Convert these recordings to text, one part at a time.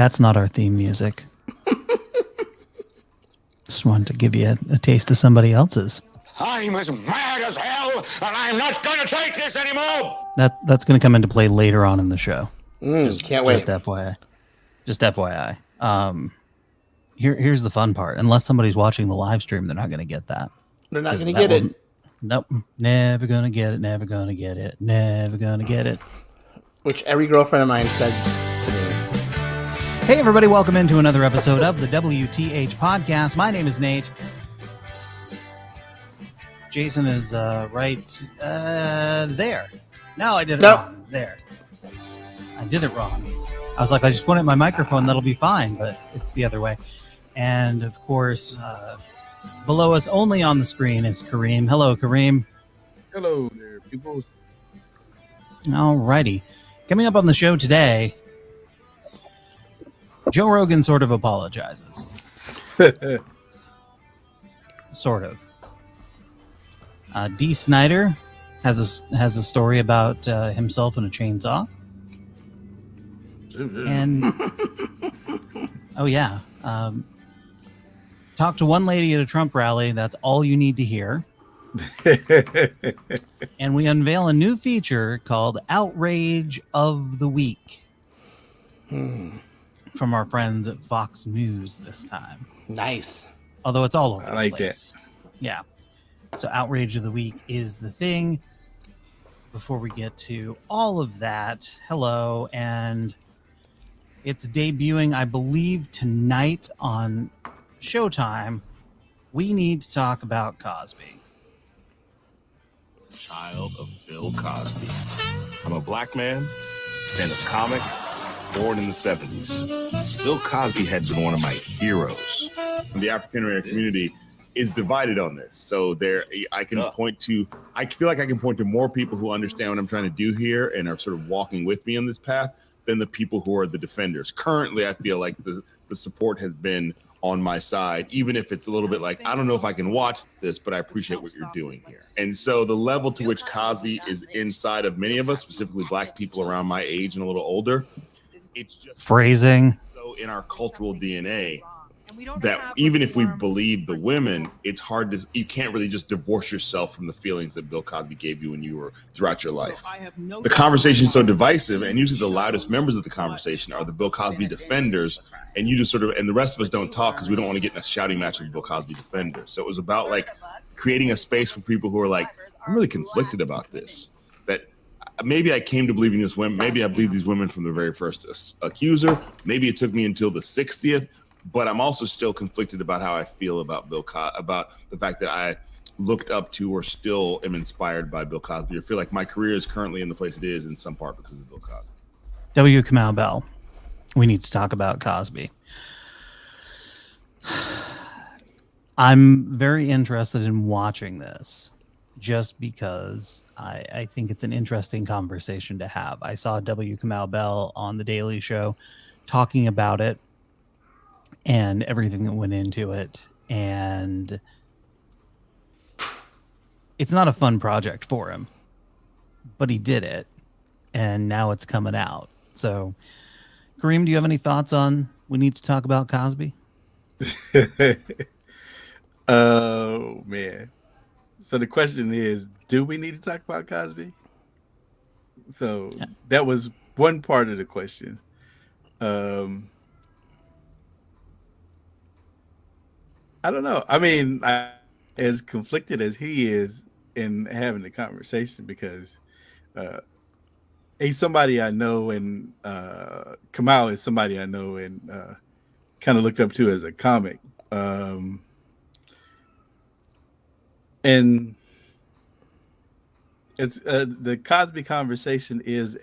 That's not our theme music. Just wanted to give you a taste of somebody else's. I'm as mad as hell, and I'm not going to take this anymore. That's going to come into play later on in the show. Can't wait. Just FYI. Just FYI. Here's the fun part. Unless somebody's watching the live stream, they're not going to get that. They're not going to get it. Nope. Never going to get it. Never going to get it. Never going to get it. Which every girlfriend of mine said to me. Hey, everybody. Welcome into another episode of the WTH podcast. My name is Nate. Jason is right there. No, I did it wrong. It's there. I did it wrong. I was like, I just point at my microphone. That'll be fine. But it's the other way. And, of course, below us, only on the screen, is Kareem. Hello, Kareem. Hello there, people. All righty. Coming up on the show today, Joe Rogan sort of apologizes. Sort of. D. Snyder has a story about himself and a chainsaw. And oh yeah, talk to one lady at a Trump rally. That's all you need to hear. And we unveil a new feature called Outrage of the Week from our friends at Fox News this time. Nice. Although it's all over I like the place. that. Yeah. So Outrage of the Week is the thing. Before we get to all of that, hello, and it's debuting, I believe, tonight on Showtime. We need to talk about Cosby. Child of Bill Cosby. I'm a black man, stand-up comic, born in the 70s. Bill Cosby had been one of my heroes. The African American community is divided on this. So I feel like I can point to more people who understand what I'm trying to do here and are sort of walking with me on this path than the people who are the defenders. Currently, I feel like the support has been on my side, even if it's a little bit like, I don't know if I can watch this, but I appreciate what you're doing here. And so the level to which Cosby is inside of many of us, specifically black people around my age and a little older, it's just phrasing so in our cultural DNA that even if we believe the women, it's hard to, you can't really just divorce yourself from the feelings that Bill Cosby gave you when you were throughout your life. The conversation is so divisive, and usually the loudest members of the conversation are the Bill Cosby defenders, and you just sort of, and the rest of us don't talk because we don't want to get in a shouting match with Bill Cosby defenders. So it was about like creating a space for people who are like, I'm really conflicted about this. That maybe I came to believing this women, maybe I believed these women from the very first accuser. Maybe it took me until the 60th. But I'm also still conflicted about how I feel about about the fact that I looked up to or still am inspired by Bill Cosby, or feel like my career is currently in the place it is in some part because of Bill Cosby. W. Kamau Bell. We need to talk about Cosby. I'm very interested in watching this just because I think it's an interesting conversation to have. I saw W. Kamau Bell on The Daily Show talking about it and everything that went into it. And it's not a fun project for him, but he did it. And now it's coming out. So, Kareem, do you have any thoughts on we need to talk about Cosby? Oh, man. So the question is, do we need to talk about Cosby? So that was one part of the question. I don't know. I mean, as conflicted as he is in having the conversation, because he's somebody I know, and Kamau is somebody I know and kind of looked up to as a comic. And it's the Cosby conversation is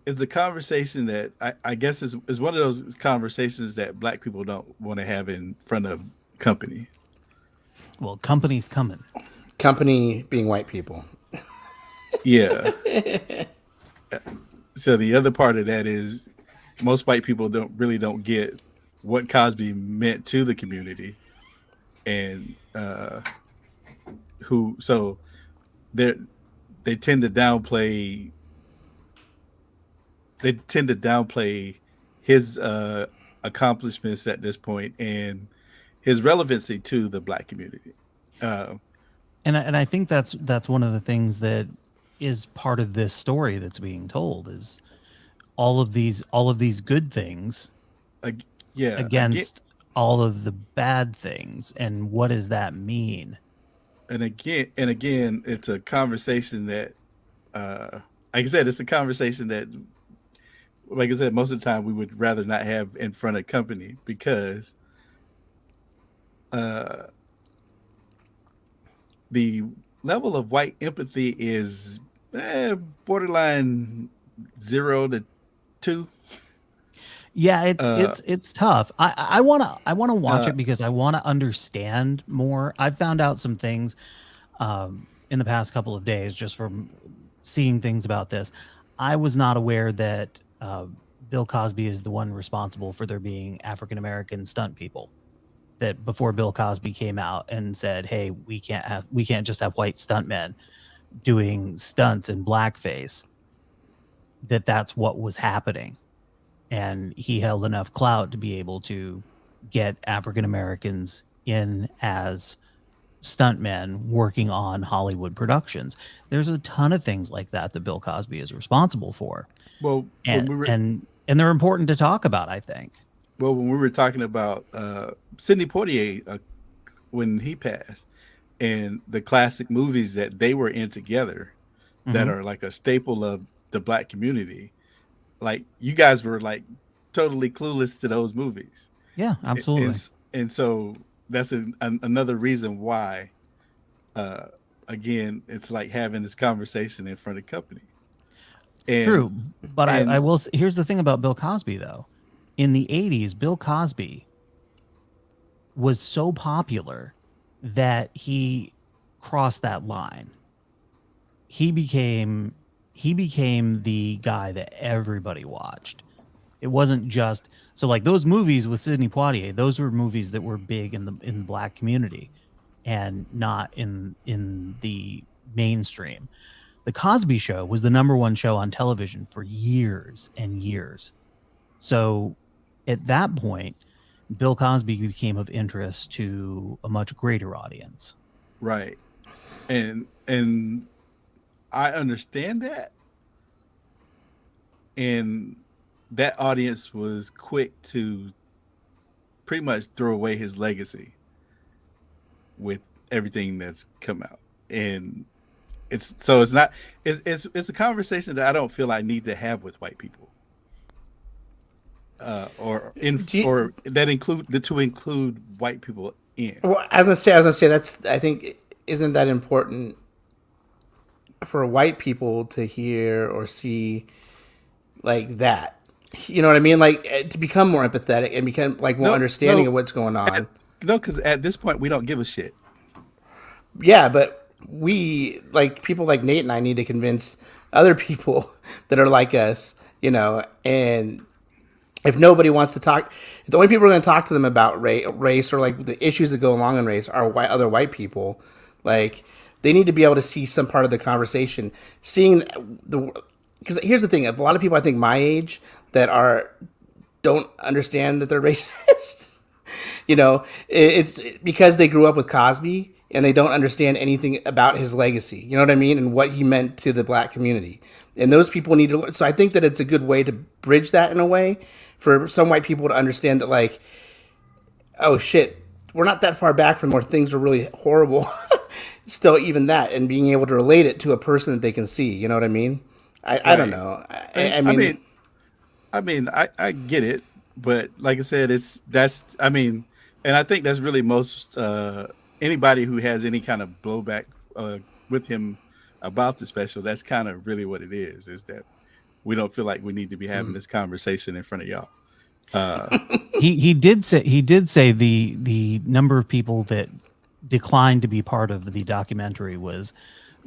it's a conversation that I guess is one of those conversations that black people don't want to have in front of company. Well, company's coming. Company being white people. Yeah. So the other part of that is most white people don't get what Cosby meant to the community, and they tend to downplay they tend to downplay his accomplishments at this point and his relevancy to the black community. And I think that's one of the things that is part of this story that's being told is all of these good things against all of the bad things, and what does that mean? And again, it's a conversation that, like I said, it's a conversation that, like I said, most of the time we would rather not have in front of company because the level of white empathy is borderline 0 to 2. Yeah, it's tough. I wanna watch it because I wanna understand more. I've found out some things in the past couple of days just from seeing things about this. I was not aware that Bill Cosby is the one responsible for there being African American stunt people. That before Bill Cosby came out and said, "Hey, we can't just have white stuntmen doing stunts in blackface," that's what was happening. And he held enough clout to be able to get African Americans in as stuntmen working on Hollywood productions. There's a ton of things like that Bill Cosby is responsible for. Well, and they're important to talk about, I think. Well, when we were talking about Sidney Poitier when he passed, and the classic movies that they were in together, that are like a staple of the black community, like you guys were like totally clueless to those movies. Yeah, absolutely. And so that's another reason why, again, it's like having this conversation in front of company. True, but I will. Here's the thing about Bill Cosby, though. In the 80s, Bill Cosby was so popular that he crossed that line. He became the guy that everybody watched. It wasn't just so like those movies with Sidney Poitier. Those were movies that were big in the black community, and not in the mainstream. The Cosby Show was the #1 show on television for years and years. So at that point, Bill Cosby became of interest to a much greater audience. Right. And I understand that. And that audience was quick to pretty much throw away his legacy with everything that's come out. And it's a conversation that I don't feel I need to have with white people. Or that include white people in. Well, I was gonna say that's, I think, isn't that important for white people to hear or see like that? You know what I mean? Like to become more empathetic and become like more understanding of what's going on. No, because at this point we don't give a shit. Yeah, but we, like, people like Nate and I need to convince other people that are like us, you know, and if nobody wants to talk, if the only people who are going to talk to them about race or like the issues that go along in race are other white people, like they need to be able to see some part of the conversation. Because here's the thing: a lot of people I think my age that don't understand that they're racist. You know, it's because they grew up with Cosby and they don't understand anything about his legacy. You know what I mean? And what he meant to the black community. And those people need to. So I think that it's a good way to bridge that in a way for some white people to understand that, like, oh shit, we're not that far back from where things are really horrible. Still, even that, and being able to relate it to a person that they can see. You know what I mean? I don't know. I mean, I get it, but like I said, and I think that's really most anybody who has any kind of blowback with him about the special. That's kind of really what it is that we don't feel like we need to be having this conversation in front of y'all. He did say the number of people that declined to be part of the documentary was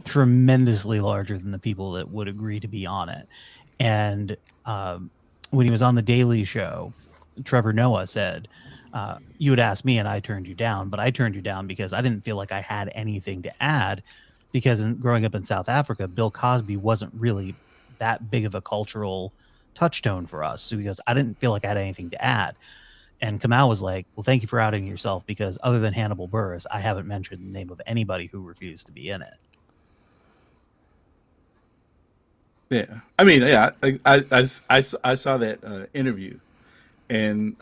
tremendously larger than the people that would agree to be on it. And when he was on the Daily Show, Trevor Noah said, you had asked me and I turned you down, but I turned you down because I didn't feel like I had anything to add, because growing up in South Africa, Bill Cosby wasn't really that big of a cultural touchstone for us because I didn't feel like I had anything to add. And Kamau was like, well, thank you for outing yourself because other than Hannibal Buress, I haven't mentioned the name of anybody who refused to be in it. Yeah, I mean, yeah, I saw that interview, and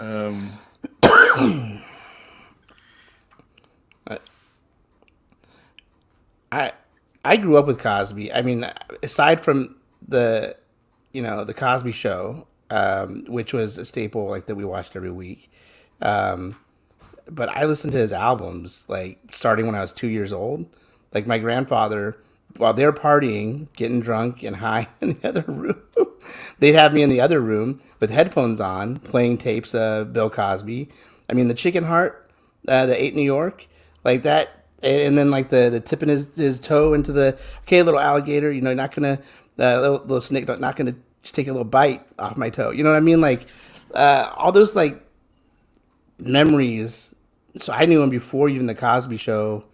I grew up with Cosby. I mean, aside from the the Cosby Show, which was a staple like that we watched every week. But I listened to his albums like starting when I was 2 years old. Like my grandfather, while they're partying, getting drunk and high in the other room, they'd have me in the other room with headphones on, playing tapes of Bill Cosby. I mean, the Chicken Heart, the 8 New York, like that. And then like the tipping his toe into the, okay, little alligator, you know, not gonna, little snake, not gonna just take a little bite off my toe. You know what I mean? Like all those like memories. So I knew him before even the Cosby Show.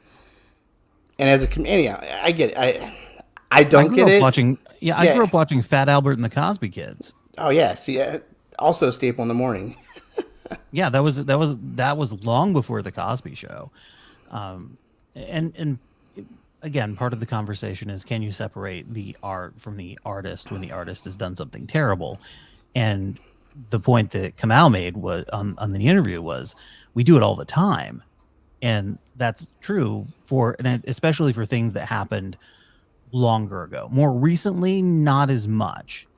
And as a comedian, I get it. I don't get it. I grew up watching Fat Albert and the Cosby Kids. Oh yeah, see, also a staple in the morning. Yeah, that was long before the Cosby Show. And again, part of the conversation is, can you separate the art from the artist when the artist has done something terrible? And the point that Kamau made was on the interview was, we do it all the time. And that's true and especially for things that happened longer ago. More recently, not as much.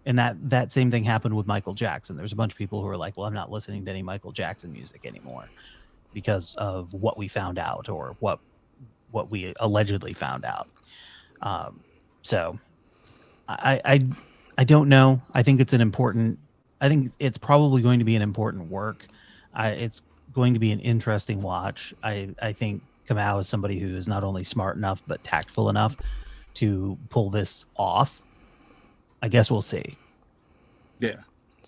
And that same thing happened with Michael Jackson. There's a bunch of people who are like, well, I'm not listening to any Michael Jackson music anymore because of what we found out or what we allegedly found out. So I don't know. I think it's probably going to be an important work. It's going to be an interesting watch. I think Kamau is somebody who is not only smart enough but tactful enough to pull this off. I guess we'll see. Yeah.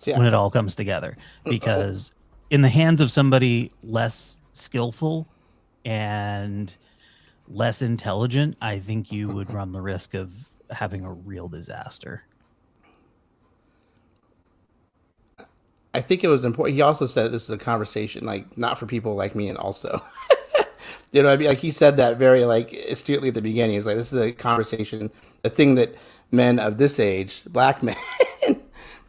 When it all comes together, because in the hands of somebody less skillful and less intelligent, I think you would run the risk of having a real disaster. I think it was important. He also said this is a conversation, like, not for people like me, and also, you know, I mean, like he said that very like astutely at the beginning. He's like, this is a conversation, a thing that men of this age, black men,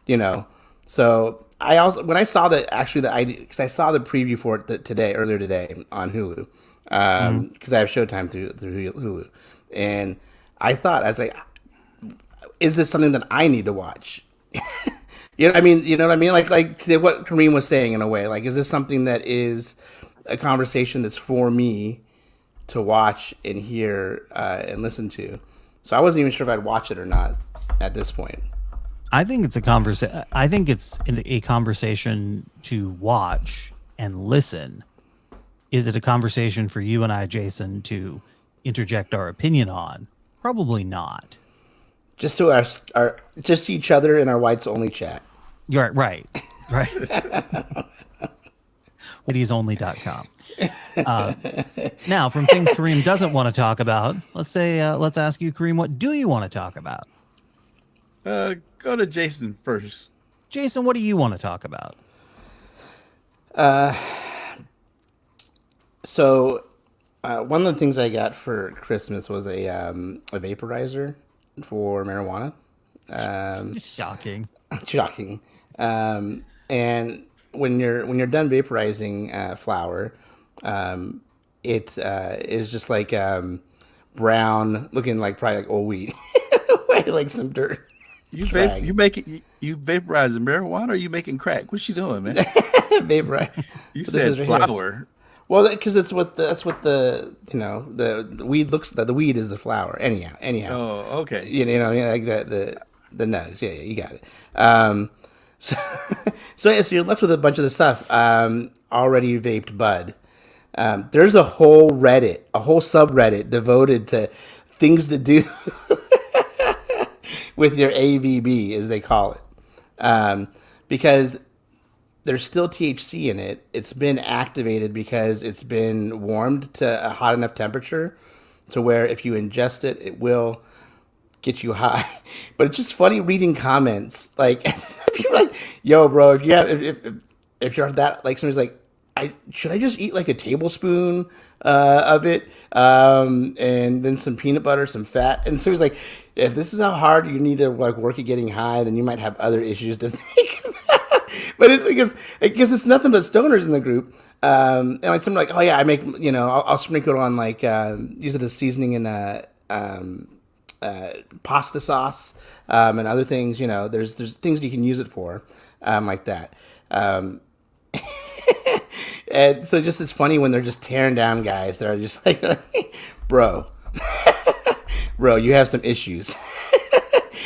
you know. So I also, when I saw that, actually, because I saw the preview for it earlier today on Hulu, because I have Showtime through Hulu, and I thought, I was like, is this something that I need to watch? You know what I mean? You know what I mean? Like what Kareem was saying in a way. Like, is this something that is a conversation that's for me to watch and hear and listen to? So I wasn't even sure if I'd watch it or not at this point. I think it's a conversation. I think it's a conversation to watch and listen. Is it a conversation for you and I, Jason, to interject our opinion on? Probably not. Just to our just each other in our whites only chat. You're right. whitiesonly.com. Now, from things Kareem doesn't want to talk about, let's ask you, Kareem, what do you want to talk about? Go to Jason first. Jason, what do you want to talk about? So one of the things I got for Christmas was a vaporizer for marijuana. Shocking. And when you're done vaporizing flower, it is just like brown, looking like probably like old weed, like some dirt. You vaporizing marijuana, or are you making crack? What you doing, man? Vaporize. You said flower. Well, because that's what the the weed looks. The weed is the flower. Anyhow. Oh, okay. You know, like the nose. Yeah, you got it. So you're left with a bunch of the stuff. Already vaped bud. There's a whole subreddit devoted to things to do with your AVB, as they call it, because there's still THC in it. It's been activated because it's been warmed to a hot enough temperature to where if you ingest it, it will get you high. But it's just funny reading comments. Like people are like, "Yo, bro, if you're that like somebody's like, should I just eat like a tablespoon of it, and then some peanut butter, some fat?" And so he's like, "If this is how hard you need to like work at getting high, then you might have other issues to think about." But it's because it's nothing but stoners in the group. And like something like, "Oh yeah, I make I'll sprinkle it on like use it as seasoning in pasta sauce and other things. There's things you can use it for, like that." And so just it's funny when they're just tearing down guys that are just like, bro, you have some issues.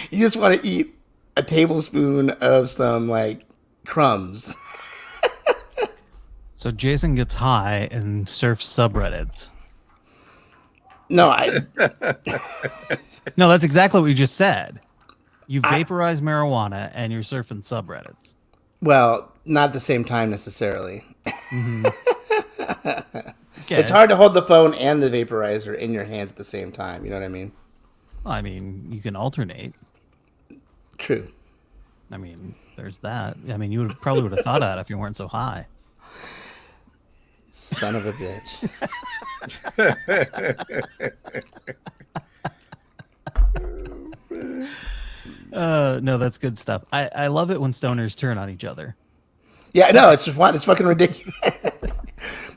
You just want to eat a tablespoon of some like crumbs. So Jason gets high and surfs subreddits. No, No, that's exactly what you just said. You vaporize marijuana and you're surfing subreddits. Well, not at the same time necessarily. Mm-hmm. Okay. It's hard to hold the phone and the vaporizer in your hands at the same time. You know what I mean? Well, I mean, you can alternate. True. I mean, there's that. I mean, you probably would have thought of that if you weren't so high. Son of a bitch. No, that's good stuff. I love it when stoners turn on each other. Yeah, no, it's just fun. It's fucking ridiculous.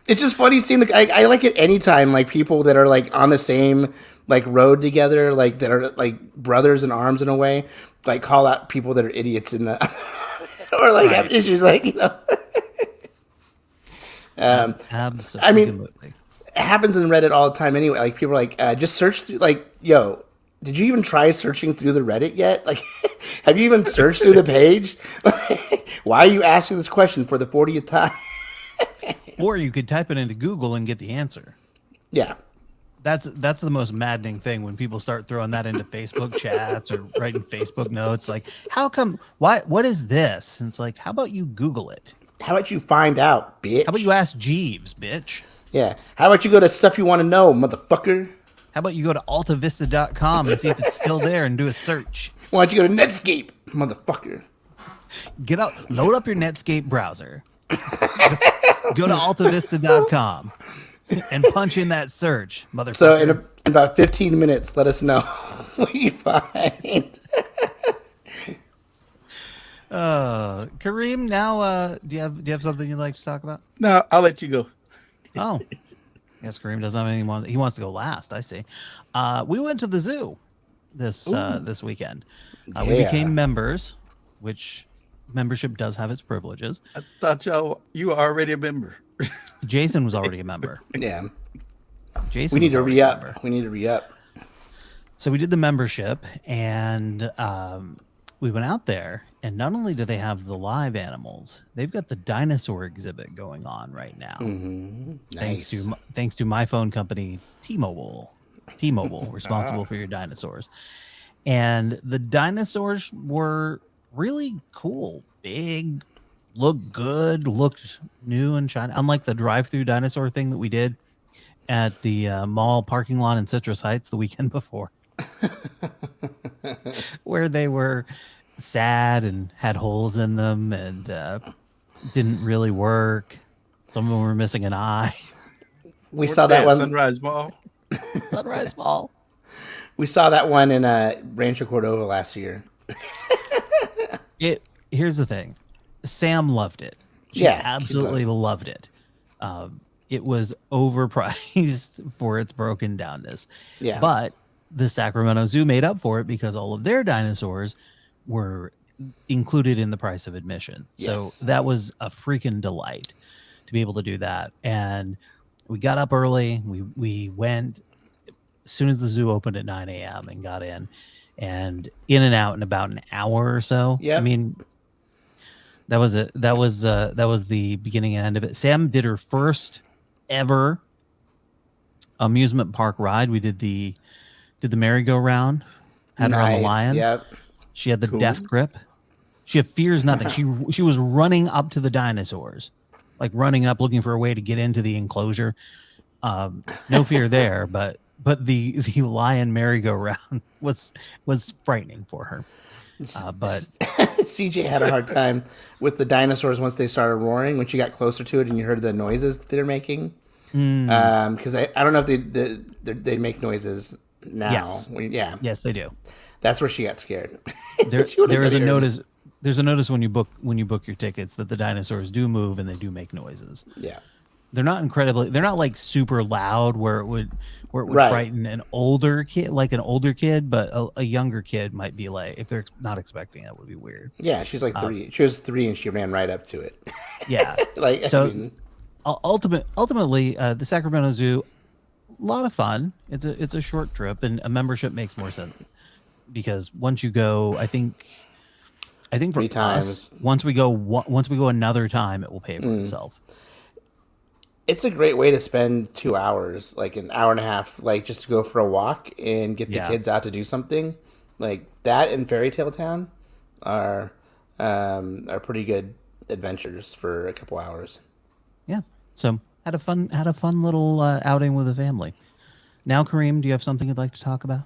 It's just funny seeing I like it anytime, like people that are like on the same like road together, like that are like brothers in arms in a way, like call out people that are idiots in the or like have issues, like Absolutely. I mean, it happens in Reddit all the time anyway. Like people are like, just search through, like, yo, did you even try searching through the Reddit yet? Like, have you even searched through the page? Why are you asking this question for the 40th time? Or you could type it into Google and get the answer. Yeah. That's the most maddening thing when people start throwing that into Facebook chats or writing Facebook notes. Like, how come? What is this? And it's like, how about you Google it? How about you find out, bitch? How about you ask Jeeves, bitch? Yeah. How about you go to stuff you want to know, motherfucker? How about you go to altavista.com and see if it's still there and do a search? Why don't you go to Netscape, motherfucker? Load up your Netscape browser. Go to altavista.com and punch in that search, motherfucker. So in about 15 minutes, let us know what you find. Kareem, now do you have something you'd like to talk about? No, I'll let you go. Oh, yes, Kareem doesn't have anything. He wants to go last. I see. We went to the zoo this weekend. We became members, which membership does have its privileges. I thought you were already a member. Jason was already a member. Yeah. Jason, we need to re-up. So we did the membership, and we went out there, and not only do they have the live animals, they've got the dinosaur exhibit going on right now. Mm-hmm. Nice. Thanks to my phone company, T-Mobile, responsible for your dinosaurs. And the dinosaurs were really cool, big, looked good, looked new and shiny. Unlike the drive-through dinosaur thing that we did at the mall parking lot in Citrus Heights the weekend before, where they were sad and had holes in them and didn't really work. Some of them were missing an eye. We saw that one. Sunrise Mall. Sunrise Mall. We saw that one in Rancho Cordova last year. Here's the thing. Sam loved it. She absolutely loved it. It was overpriced for its broken downness. Yeah. But the Sacramento Zoo made up for it because all of their dinosaurs were included in the price of admission. Yes. So that was a freaking delight to be able to do that. And we got up early. We went as soon as the zoo opened at 9 a.m. and got in and out in about an hour or so. Yeah. I mean, that was the beginning and end of it. Sam did her first ever amusement park ride. We did the merry-go-round, had her on the lion. Yep. She had the death grip. She had fears nothing. She was running up to the dinosaurs, like running up, looking for a way to get into the enclosure. No fear there, but but the lion merry-go-round was frightening for her. But CJ had a hard time with the dinosaurs once they started roaring. When she got closer to it and you heard the noises that they're making, because I don't know if they make noises now. Yes. Yeah, yes, they do. that's where she got scared. There is a notice. There's a notice when you book your tickets that the dinosaurs do move and they do make noises. Yeah, They're not like super loud where it would Right. frighten an older kid, but a younger kid might be like, if they're not expecting it, would be weird. yeah. She's like 3. She was 3 and she ran right up to it. Yeah. Like So I mean, ultimately, the Sacramento Zoo, a lot of fun. It's a short trip, and a membership makes more sense because once you go, I think for 3 us, times. once we go another time, it will pay for itself. it's a great way to spend 2 hours, like an hour and a half, like just to go for a walk and get the Yeah. kids out to do something. Like that and Fairy Tale Town are pretty good adventures for a couple hours. Yeah. So had a fun little outing with the family. Now, Kareem, do you have something you'd like to talk about?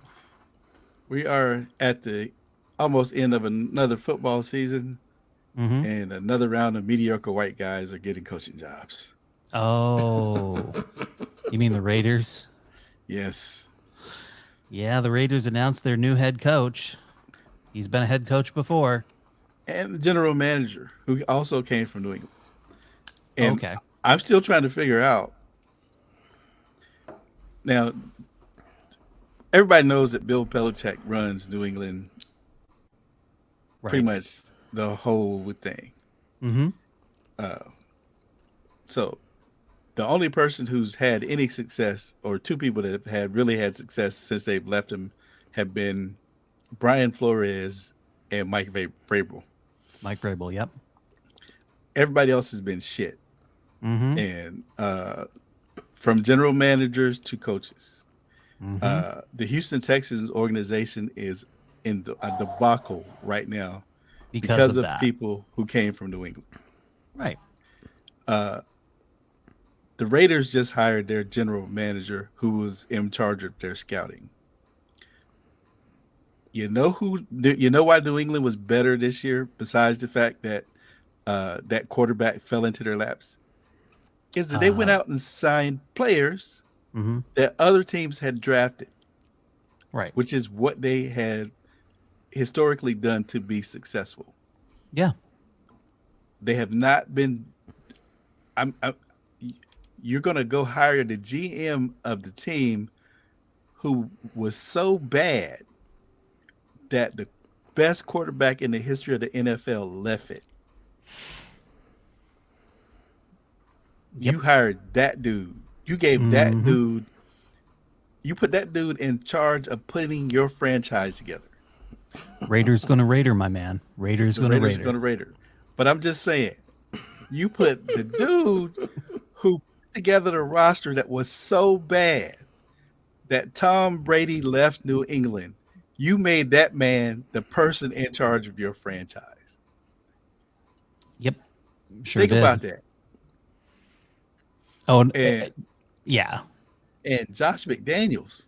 We are at the almost end of another football season, and another round of mediocre white guys are getting coaching jobs. Oh, you mean the Raiders? Yes. Yeah, the Raiders announced their new head coach. He's been a head coach before. And the general manager, who also came from New England. And Okay. I'm still trying to figure out. Now, everybody knows that Bill Belichick runs New England pretty much the whole thing. Mm-hmm. So the only person who's had any success, or 2 people that have really had success since they've left him, have been Brian Flores and Mike Vrabel. Mike Vrabel, yep. Everybody else has been shit. Mm-hmm. And from general managers to coaches. The Houston Texans organization is in a debacle right now because of that. people who came from New England. Right. The Raiders just hired their general manager who was in charge of their scouting. You know why New England was better this year, besides the fact that that quarterback fell into their laps? Is that they went out and signed players that other teams had drafted. Right. Which is what they had historically done to be successful. Yeah. They have not been. You're going to go hire the GM of the team who was so bad that the best quarterback in the history of the NFL left it. Yep. You hired that dude. You gave that dude. You put that dude in charge of putting your franchise together. Raiders gonna Raider, my man. Raiders gonna Raider. But I'm just saying, you put the dude who put together the roster that was so bad that Tom Brady left New England. You made that man the person in charge of your franchise. Yep. Sure. Think about that. Oh, And yeah. and Josh McDaniels.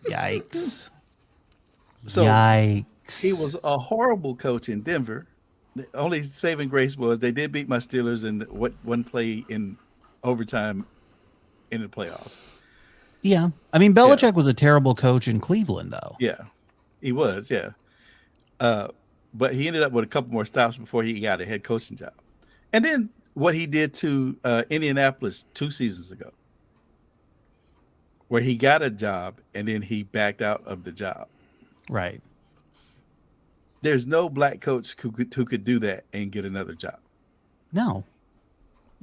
Yikes. So Yikes. he was a horrible coach in Denver. The only saving grace was they did beat my Steelers in one play in overtime in the playoffs. Yeah. I mean, Belichick was a terrible coach in Cleveland, though. Yeah, he was. Yeah. But he ended up with a couple more stops before he got a head coaching job. And then what he did to Indianapolis 2 seasons ago, where he got a job and then he backed out of the job. Right. There's no black coach who could do that and get another job. No.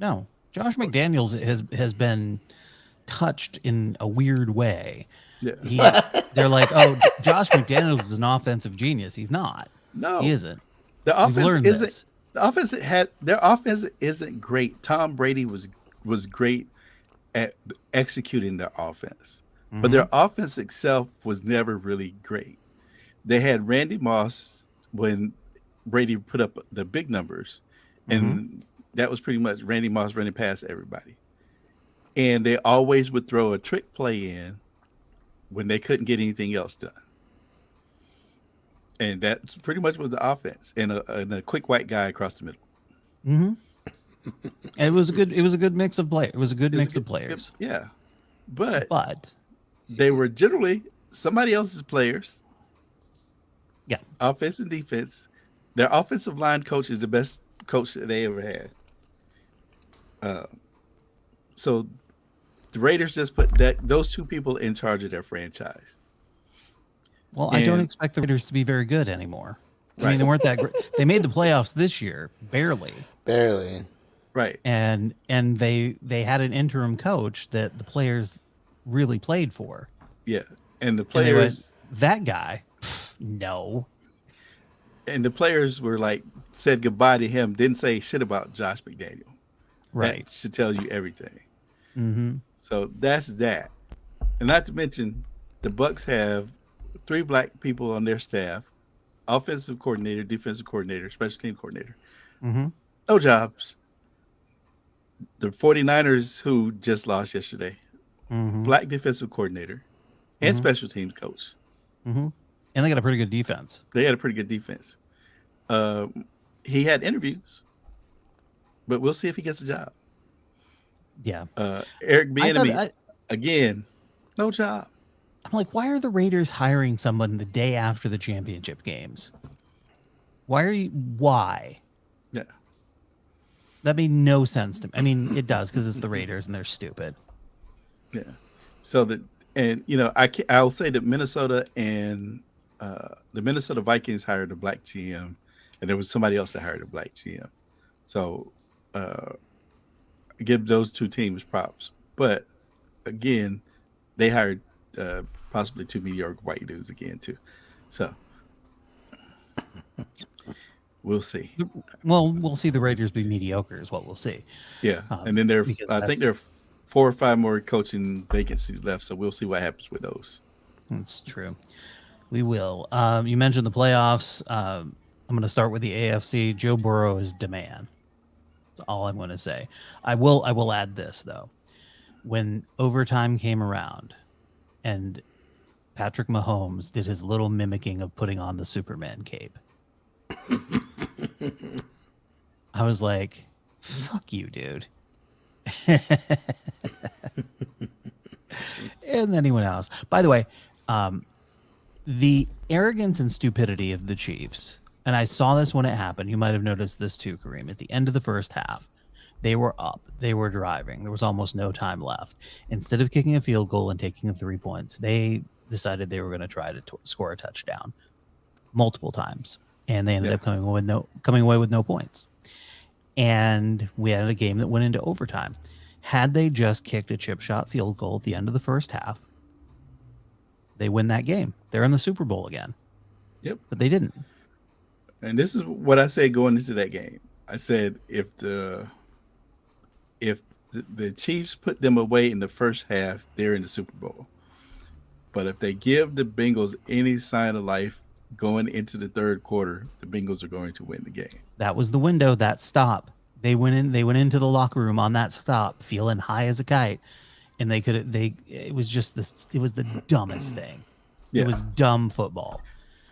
Josh McDaniels has been touched in a weird way. Yeah. They're like, oh, Josh McDaniels is an offensive genius. He's not. No, He isn't. The We've offense learned isn't. this. Their offense isn't great. Tom Brady was great at executing their offense, but their offense itself was never really great. They had Randy Moss when Brady put up the big numbers, and that was pretty much Randy Moss running past everybody. And they always would throw a trick play in when they couldn't get anything else done. And that's pretty much was the offense, and a quick white guy across the middle. Mm-hmm. It was a good mix of players. It was a good mix of players. Yeah, but they were generally somebody else's players. Yeah, offense and defense. Their offensive line coach is the best coach that they ever had. So the Raiders just put those two people in charge of their franchise. Well, I don't expect the Raiders to be very good anymore. I mean, they weren't that great. They made the playoffs this year, barely. Right. And they had an interim coach that the players really played for. Yeah. And the players that guy, no. And the players were like said goodbye to him, didn't say shit about Josh McDaniel. Right. That should tell you everything. Mm-hmm. So that's that. And not to mention the Bucks have 3 black people on their staff: offensive coordinator, defensive coordinator, special team coordinator. Mm-hmm. No jobs. The 49ers, who just lost yesterday, black defensive coordinator and special teams coach. Mm-hmm. And they got a pretty good defense. They had a pretty good defense. He had interviews, but we'll see if he gets a job. Yeah. Eric Bieniemy, again, no job. I'm like, why are the Raiders hiring someone the day after the championship games? Why? Yeah. That made no sense to me. I mean, it does because it's the Raiders and they're stupid. Yeah. So I'll say that Minnesota and the Minnesota Vikings hired a black GM, and there was somebody else that hired a black GM. So give those 2 teams props. But again, they hired possibly 2 mediocre white dudes again too. So we'll see. Well, we'll see the Raiders be mediocre is what we'll see. Yeah. And then I think there are 4 or 5 more coaching vacancies left. So we'll see what happens with those. That's true. We will. You mentioned the playoffs. I'm going to start with the AFC. Joe Burrow is demand. That's all I'm going to say. I will add this though. When overtime came around and Patrick Mahomes did his little mimicking of putting on the Superman cape, I was like, fuck you, dude. And then he went out. By the way, the arrogance and stupidity of the Chiefs, and I saw this when it happened. You might have noticed this too, Kareem. At the end of the first half, they were up. They were driving. There was almost no time left. Instead of kicking a field goal and taking the 3 points, they decided they were going to try to score a touchdown multiple times, and they ended up coming away with no points. And we had a game that went into overtime. Had they just kicked a chip shot field goal at the end of the first half, they win that game. They're in the Super Bowl again. Yep. But they didn't. And this is what I said going into that game. I said if the Chiefs put them away in the first half, they're in the Super Bowl. But if they give the Bengals any sign of life going into the third quarter, the Bengals are going to win the game. That was the window, that stop. They went into the locker room on that stop, feeling high as a kite. And it was the dumbest thing. Yeah. It was dumb football.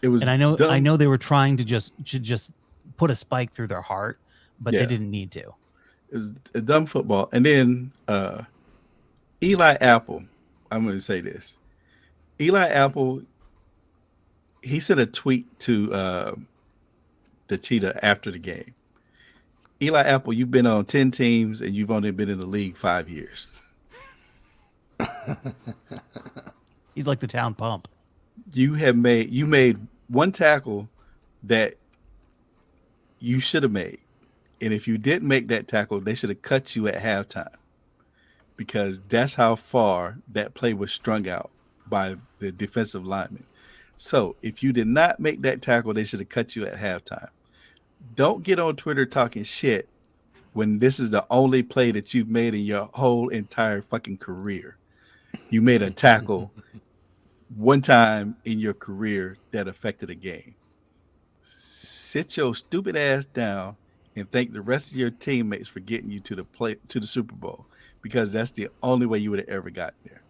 It was, and I know they were trying to just put a spike through their heart, but they didn't need to. It was a dumb football. And then Eli Apple, I'm going to say this. Eli Apple, he sent a tweet to the Cheetah after the game. Eli Apple, you've been on 10 teams and you've only been in the league 5 years. He's like the town pump. You made one tackle that you should have made. And if you didn't make that tackle, they should have cut you at halftime, because that's how far that play was strung out by the defensive lineman. So if you did not make that tackle, they should have cut you at halftime. Don't get on Twitter talking shit when this is the only play that you've made in your whole entire fucking career. You made a tackle one time in your career that affected a game. Sit your stupid ass down and thank the rest of your teammates for getting you to the Super Bowl, because that's the only way you would have ever gotten there.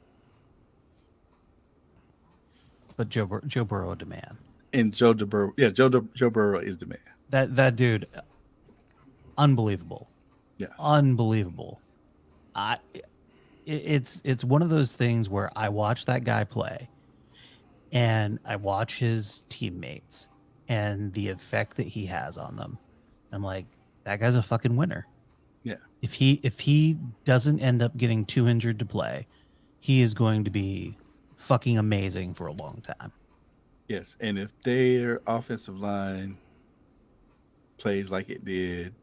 But Joe Burrow, the man. And Joe Burrow is the man. That dude, unbelievable. Yes. Unbelievable. It's one of those things where I watch that guy play, and I watch his teammates and the effect that he has on them. I'm like, that guy's a fucking winner. Yeah. If he doesn't end up getting too injured to play, he is going to be fucking amazing for a long time. Yes, and if their offensive line plays like it did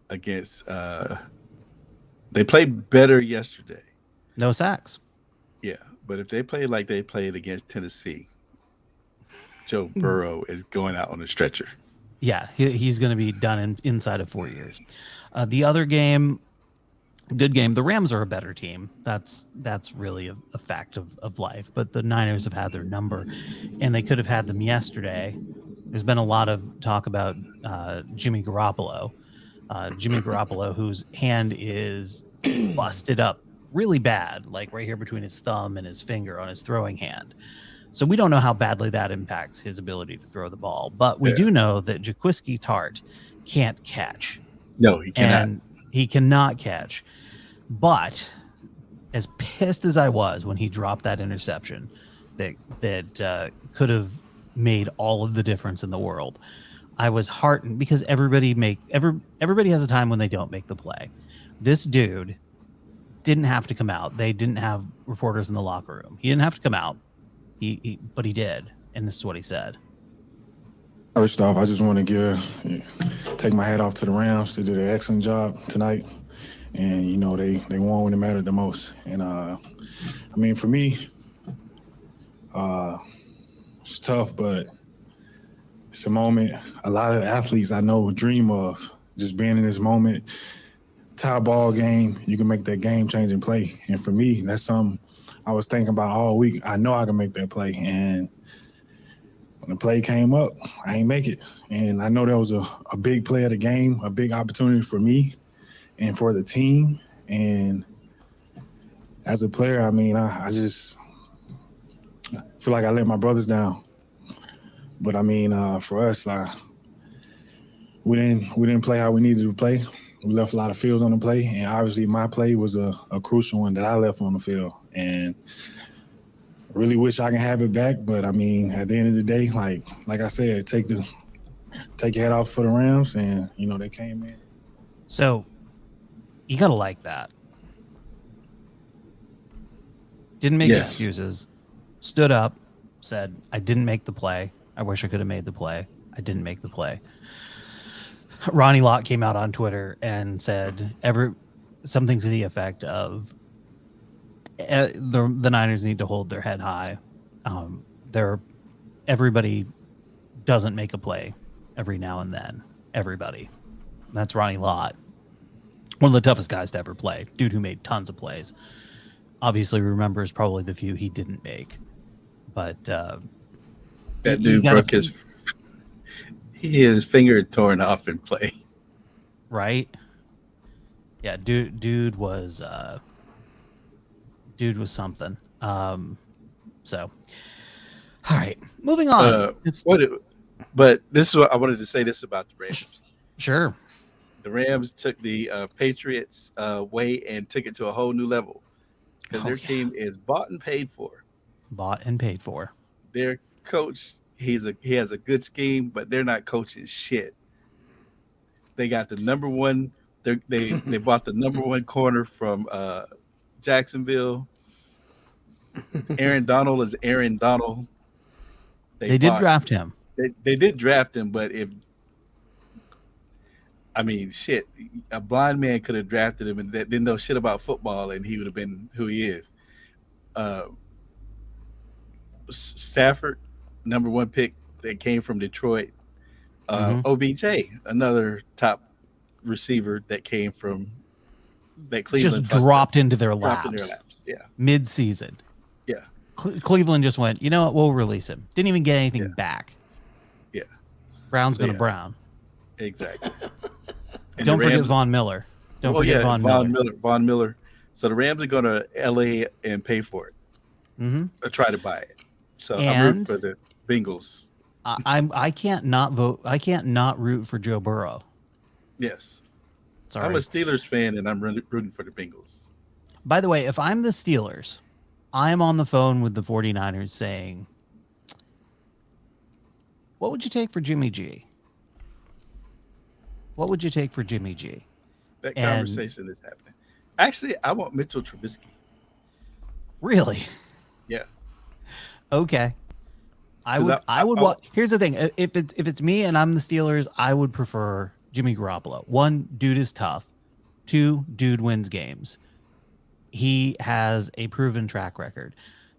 against, they played better yesterday. No sacks. Yeah, but if they play like they played against Tennessee, Joe Burrow is going out on a stretcher. Yeah, he's going to be done inside of 4 years. The other game, good game. The Rams are a better team. That's really a fact of life. But the Niners have had their number, and they could have had them yesterday. There's been a lot of talk about Jimmy Garoppolo. Jimmy Garoppolo, whose hand is busted up really bad, like right here between his thumb and his finger on his throwing hand. So we don't know how badly that impacts his ability to throw the ball. But we do know that Jaquiski Tartt can't catch. No, he cannot. And he cannot catch. But as pissed as I was when he dropped that interception that could have made all of the difference in the world, I was heartened because everybody has a time when they don't make the play. This dude didn't have to come out. They didn't have reporters in the locker room. He didn't have to come out. But he did, and this is what he said. First off, I just want to take my hat off to the Rams. They did an excellent job tonight, and they won when it mattered the most. And I mean, for me, it's tough, but it's a moment a lot of athletes I know dream of, just being in this moment. Tie ball game, you can make that game-changing play, and for me, that's something I was thinking about all week. I know I can make that play, and when the play came up, I ain't make it. And I know that was a big play of the game, a big opportunity for me and for the team. And as a player, I mean, I just feel like I let my brothers down. But I mean, for us, we didn't play how we needed to play. We left a lot of fields on the play, and obviously my play was a crucial one that I left on the field. And I really wish I can have it back, but I mean, at the end of the day, like I said, take your head off for the Rams, and they came in. So you gotta like that. Didn't make excuses. Stood up, said, "I didn't make the play. I wish I could have made the play. I didn't make the play." Ronnie Lott came out on Twitter and said something to the effect of, the Niners need to hold their head high. Everybody doesn't make a play every now and then. Everybody. That's Ronnie Lott. One of the toughest guys to ever play. Dude who made tons of plays. Obviously remembers probably the few he didn't make. But that dude broke his finger torn off in play. Right? Yeah, dude was something. So all right, moving on. But this is what I wanted to say this about the Rams. Sure. The Rams took the Patriots way and took it to a whole new level because their team is bought and paid for. Bought and paid for. Their coach, he has a good scheme, but they're not coaching shit. They got the number one. They bought the number one corner from Jacksonville. Aaron Donald is Aaron Donald. They did draft him. They did draft him, but shit, a blind man could have drafted him and didn't know shit about football, and he would have been who he is. Stafford, number one pick that came from Detroit. OBJ, another top receiver that came from that Cleveland just dropped into their laps. Yeah, mid-season. Yeah, Cleveland just went, you know what? We'll release him. Didn't even get anything back. Yeah, Brown's gonna Brown. Exactly. Don't forget Von Miller. Don't forget Von Miller. Von Miller. So the Rams are going to LA and pay for it, or try to buy it. So I'm rooting for the Bengals. I can't not vote. I can't not root for Joe Burrow. Yes. Sorry. I'm a Steelers fan, and I'm rooting for the Bengals. By the way, if I'm the Steelers, I'm on the phone with the 49ers saying, what would you take for Jimmy G? What would you take for Jimmy G? That conversation is happening. Actually, I want Mitchell Trubisky. Really? Yeah. Okay. I would want. Here's the thing: if it's me and I'm the Steelers, I would prefer Jimmy Garoppolo. One, dude is tough. Two, dude wins games. He has a proven track record.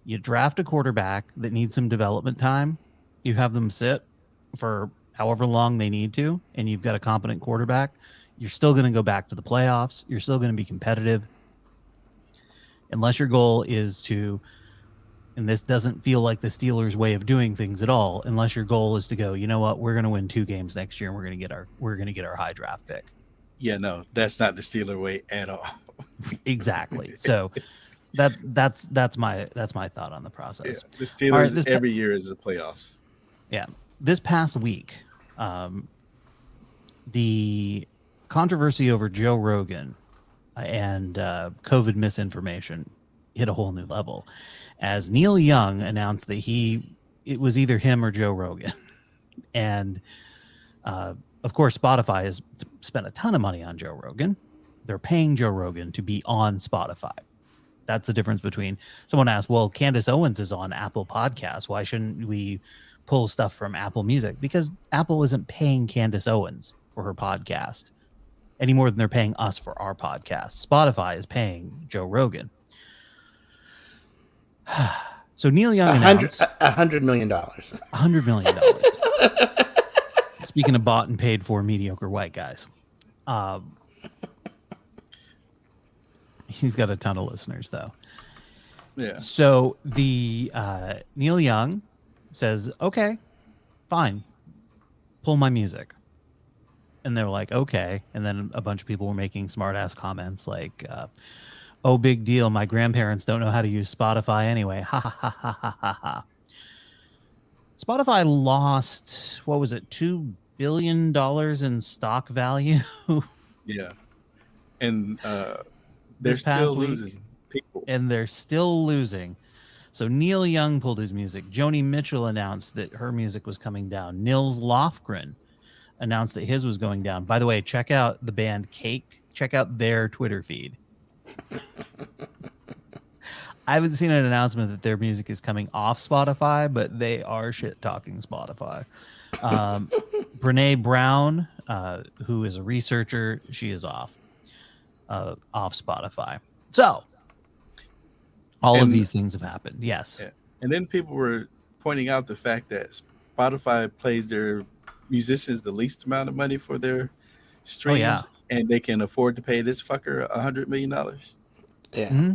You draft a quarterback that needs some development time. You have them sit for however long they need to, and you've got a competent quarterback. You're still going to go back to the playoffs. You're still going to be competitive. Unless your goal is to, and this doesn't feel like the Steelers' way of doing things at all, unless your goal is to go, you know what, we're going to win 2 games next year and we're going to get our high draft pick. Yeah, no, that's not the Steeler way at all. Exactly. So that's my thought on the process. Yeah, the Steelers every year is the playoffs. Yeah. This past week, the controversy over Joe Rogan and COVID misinformation hit a whole new level as Neil Young announced that it was either him or Joe Rogan. And of course, Spotify has spent a ton of money on Joe Rogan. They're paying Joe Rogan to be on Spotify. That's the difference between, someone asked, well, Candace Owens is on Apple Podcasts. Why shouldn't we pull stuff from Apple Music? Because Apple isn't paying Candace Owens for her podcast any more than they're paying us for our podcast. Spotify is paying Joe Rogan. So Neil Young announced $100 million. $100 million. Speaking of bought and paid for mediocre white guys. He's got a ton of listeners, though. Yeah. So the Neil Young says, okay, fine, pull my music. And they're like, okay. And then a bunch of people were making smart ass comments like, oh, big deal. My grandparents don't know how to use Spotify anyway. Ha ha ha ha ha ha ha. Spotify lost, what was it, $2 billion in stock value? Yeah. And they're still losing people. And they're still losing. So Neil Young pulled his music. Joni Mitchell announced that her music was coming down. Nils Lofgren announced that his was going down. By the way, check out the band Cake. Check out their Twitter feed. I haven't seen an announcement that their music is coming off Spotify, but they are shit talking Spotify. Brene Brown, who is a researcher, she is off Spotify. So all of these things have happened. Yes. Yeah. And then people were pointing out the fact that Spotify pays their musicians the least amount of money for their streams, and they can afford to pay this fucker $100 million. Yeah. Mm-hmm.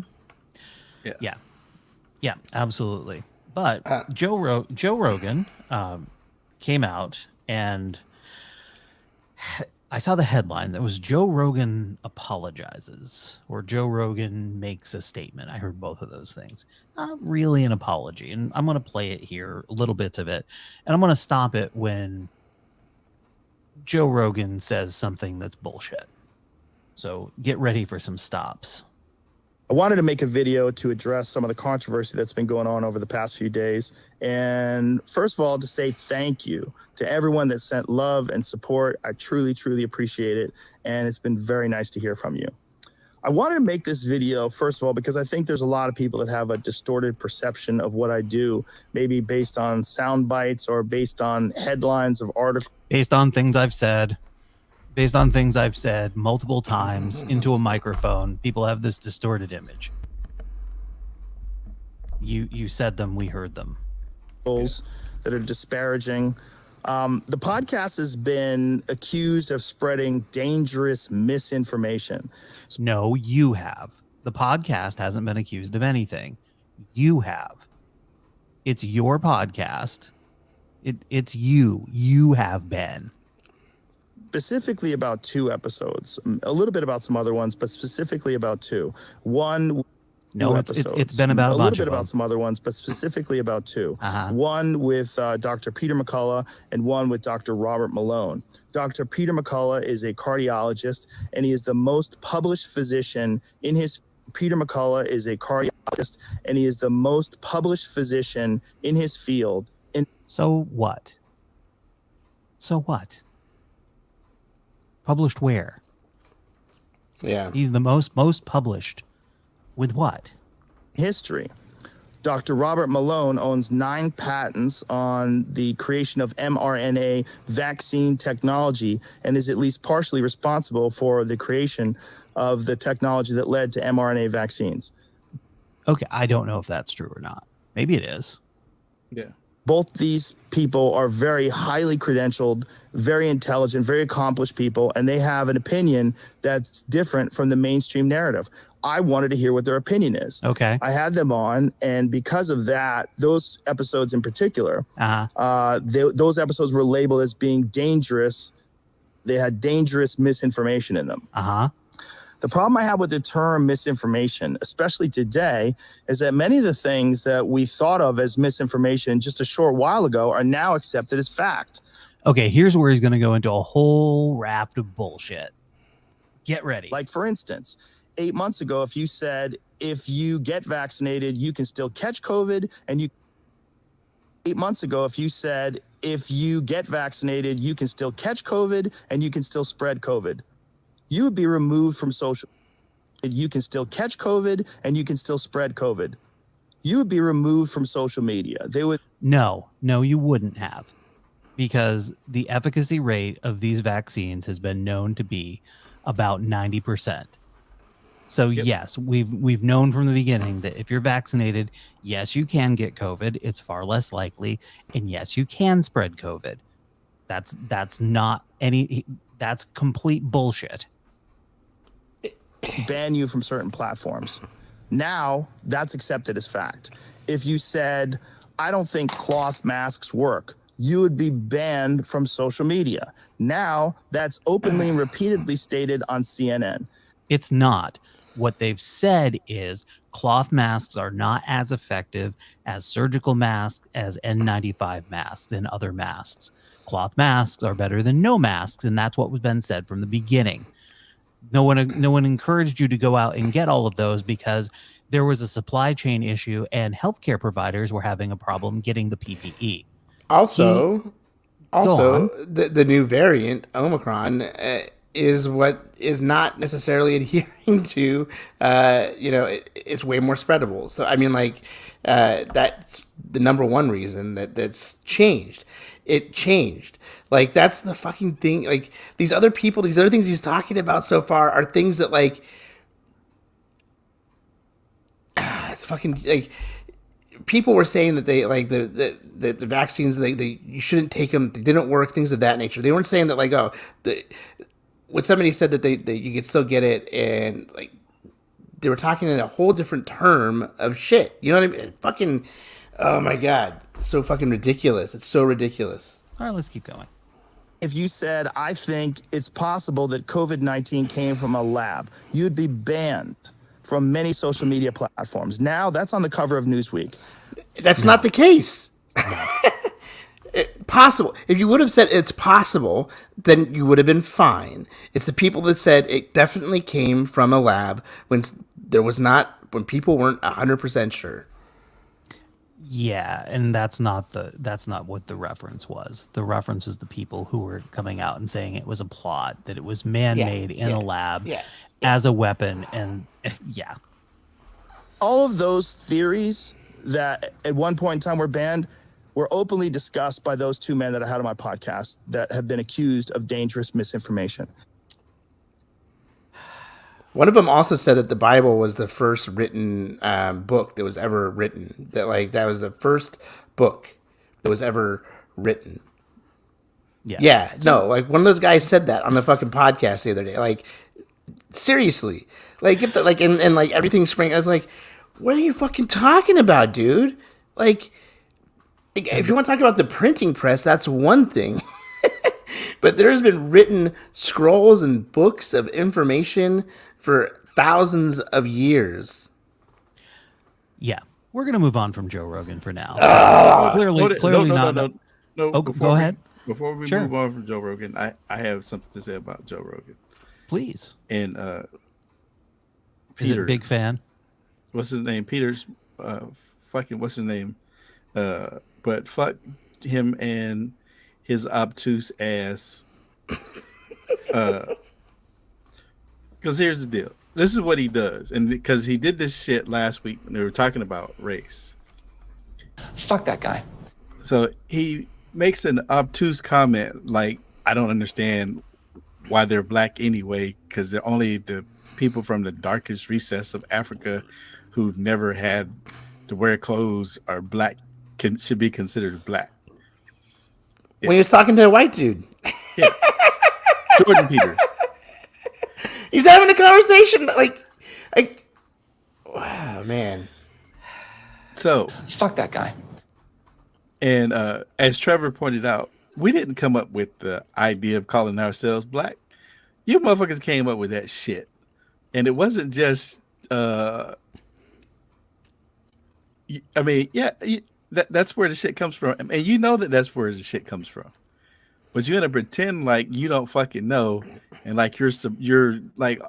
Yeah, absolutely. But Joe Rogan came out, and I saw the headline that was Joe Rogan apologizes, or Joe Rogan makes a statement. I heard both of those things. Not really an apology, and I'm going to play it here, little bits of it, and I'm going to stop it when Joe Rogan says something that's bullshit. So get ready for some stops. I wanted to make a video to address some of the controversy that's been going on over the past few days. And first of all, to say thank you to everyone that sent love and support. I truly, truly appreciate it. And it's been very nice to hear from you. I wanted to make this video, first of all, because I think there's a lot of people that have a distorted perception of what I do, maybe based on sound bites or based on headlines of articles. Based on things I've said. Based on things I've said multiple times into a microphone, people have this distorted image. You said them, we heard them. That are disparaging. The podcast has been accused of spreading dangerous misinformation. No, you have. The podcast hasn't been accused of anything. You have. It's your podcast. It's you. You have been. specifically about 2 episodes, a little bit about some other ones, but specifically about 2. One. No, it's been about a little bunch bit of about them. some other ones, but specifically about 2. Uh-huh. One with Dr. Peter McCullough and one with Dr. Robert Malone. Dr. Peter McCullough is a cardiologist, and he is the most published physician in his. Peter McCullough is a cardiologist, and he is the most published physician in his field. So what? So what? Published where? Yeah. He's the most published. With what? History. Dr. Robert Malone owns 9 patents on the creation of mRNA vaccine technology and is at least partially responsible for the creation of the technology that led to mRNA vaccines. Okay, I don't know if that's true or not. Maybe it is. Yeah. Both these people are very highly credentialed, very intelligent, very accomplished people, and they have an opinion that's different from the mainstream narrative. I wanted to hear what their opinion is. Okay. I had them on, and because of that, those episodes in particular, those episodes were labeled as being dangerous. They had dangerous misinformation in them. The problem I have with the term misinformation, especially today, is that many of the things that we thought of as misinformation just a short while ago are now accepted as fact. Okay, here's where he's going to go into a whole raft of bullshit. Get ready. Like, for instance, 8 months ago, if you said, if you get vaccinated, you can still catch COVID, and you 8 months ago, if you said, if you get vaccinated, you can still catch COVID and you can still spread COVID, you would be removed from social. You can still catch COVID and you can still spread COVID. You would be removed from social media. They would. No, you wouldn't have, because the efficacy rate of these vaccines has been known to be about 90%. So yes, we've known from the beginning that if you're vaccinated, yes, you can get COVID. It's far less likely, and yes, you can spread COVID. That's not any. That's complete bullshit. Ban you from certain platforms. Now that's accepted as fact. If you said, I don't think cloth masks work, you would be banned from social media. Now that's openly and repeatedly stated on CNN. It's not. What they've said is cloth masks are not as effective as surgical masks, as N95 masks and other masks. Cloth masks are better than no masks, and that's what was been said from the beginning. No one encouraged you to go out and get all of those because there was a supply chain issue and healthcare providers were having a problem getting the PPE. Also, the new variant, Omicron, is what is not necessarily adhering to, it's way more spreadable. So, I mean, that's the number one reason that's changed. It changed. Like, that's the fucking thing. Like, these other people, these other things he's talking about so far are things that, it's fucking, people were saying that they, the vaccines, you shouldn't take them, they didn't work, things of that nature. They weren't saying that, when somebody said that you could still get it, and, they were talking in a whole different term of shit. You know what I mean? Fucking, oh my God. So fucking ridiculous. It's so ridiculous. All right, let's keep going. If you said, I think it's possible that COVID-19 came from a lab, you'd be banned from many social media platforms. Now that's on the cover of Newsweek. That's not the case. Possible. If you would have said it's possible, then you would have been fine. It's the people that said it definitely came from a lab when people weren't 100% sure. Yeah, and that's not what the reference was. The reference is the people who were coming out and saying it was a plot, that it was man-made in a lab as a weapon, and yeah. All of those theories that at one point in time were banned were openly discussed by those 2 men that I had on my podcast that have been accused of dangerous misinformation. One of them also said that the Bible was the first written book that was ever written. That was the first book that was ever written. Yeah. One of those guys said that on the fucking podcast the other day. Seriously. And everything spring. I was like, what are you fucking talking about, dude? If you want to talk about the printing press, that's one thing. But there's been written scrolls and books of information for thousands of years. Yeah, we're gonna move on from Joe Rogan for now. So clearly not. No. Oh, go ahead. Before we move on from Joe Rogan, I have something to say about Joe Rogan. Please. And Peter, is a big fan. What's his name? Peter's fucking what's his name? But fuck him and his obtuse ass. Because here's the deal. This is what he does, and because he did this shit last week when they were talking about race. Fuck that guy. So he makes an obtuse comment like, I don't understand why they're black anyway, because they're only the people from the darkest recess of Africa who've never had to wear clothes are black, should be considered black. Yeah. When you're talking to a white dude. Yeah. Jordan Peters. He's having a conversation like wow, man. So fuck that guy. And as Trevor pointed out, we didn't come up with the idea of calling ourselves black. You motherfuckers came up with that shit. And it wasn't just I mean, yeah, that's where the shit comes from. And you know that's where the shit comes from. But you're gonna pretend like you don't fucking know, and like you're like,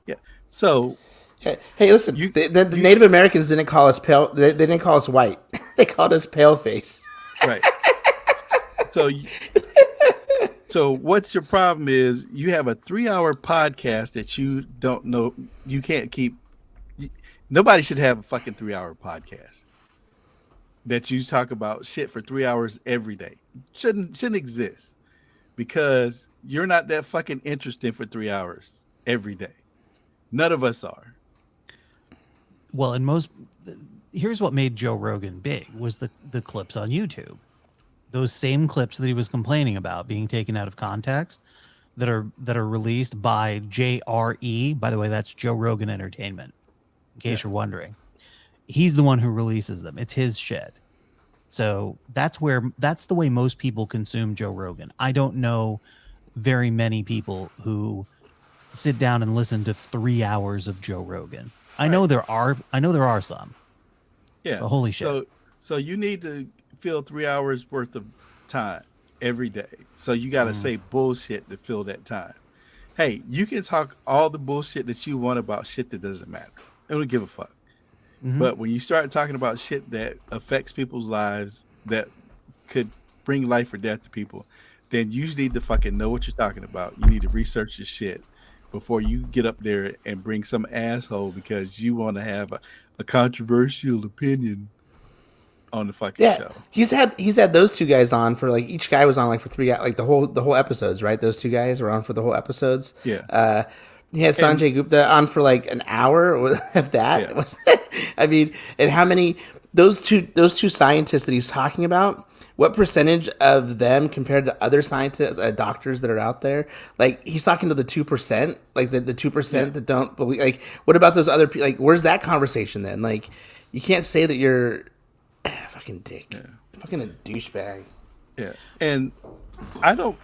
yeah. So, hey, listen, the Native Americans didn't call us pale. They didn't call us white. They called us pale face. Right. So what's your problem is you have a 3-hour podcast that you don't know. You can't keep. Nobody should have a fucking 3-hour podcast that you talk about shit for 3 hours every day. Shouldn't exist. Because you're not that fucking interesting for 3 hours every day. None of us are. Well, here's what made Joe Rogan big was the clips on YouTube. Those same clips that he was complaining about being taken out of context that are released by JRE. By the way, that's Joe Rogan Entertainment, in case you're wondering. He's the one who releases them. It's his shit. So that's the way most people consume Joe Rogan. I don't know very many people who sit down and listen to 3 hours of Joe Rogan. I know there are some. Yeah. But holy shit. So you need to fill 3 hours worth of time every day. So you got to say bullshit to fill that time. Hey, you can talk all the bullshit that you want about shit that doesn't matter. I don't give a fuck. Mm-hmm. But when you start talking about shit that affects people's lives, that could bring life or death to people, then you need to fucking know what you're talking about. You need to research your shit before you get up there and bring some asshole because you want to have a controversial opinion on the fucking show. He's had those two guys on for like each guy was on like for 3 like the whole episodes, right? Those two guys were on for the whole episodes. Yeah. He had Sanjay Gupta on for like an hour of that. Yeah. I mean, and how many those two scientists that he's talking about? What percentage of them compared to other scientists, doctors that are out there? Like he's talking to the 2%, like the 2% that don't believe. Like, what about those other people? Like, where's that conversation then? Like, you can't say that you're fucking dick, fucking a douchebag. Yeah, and I don't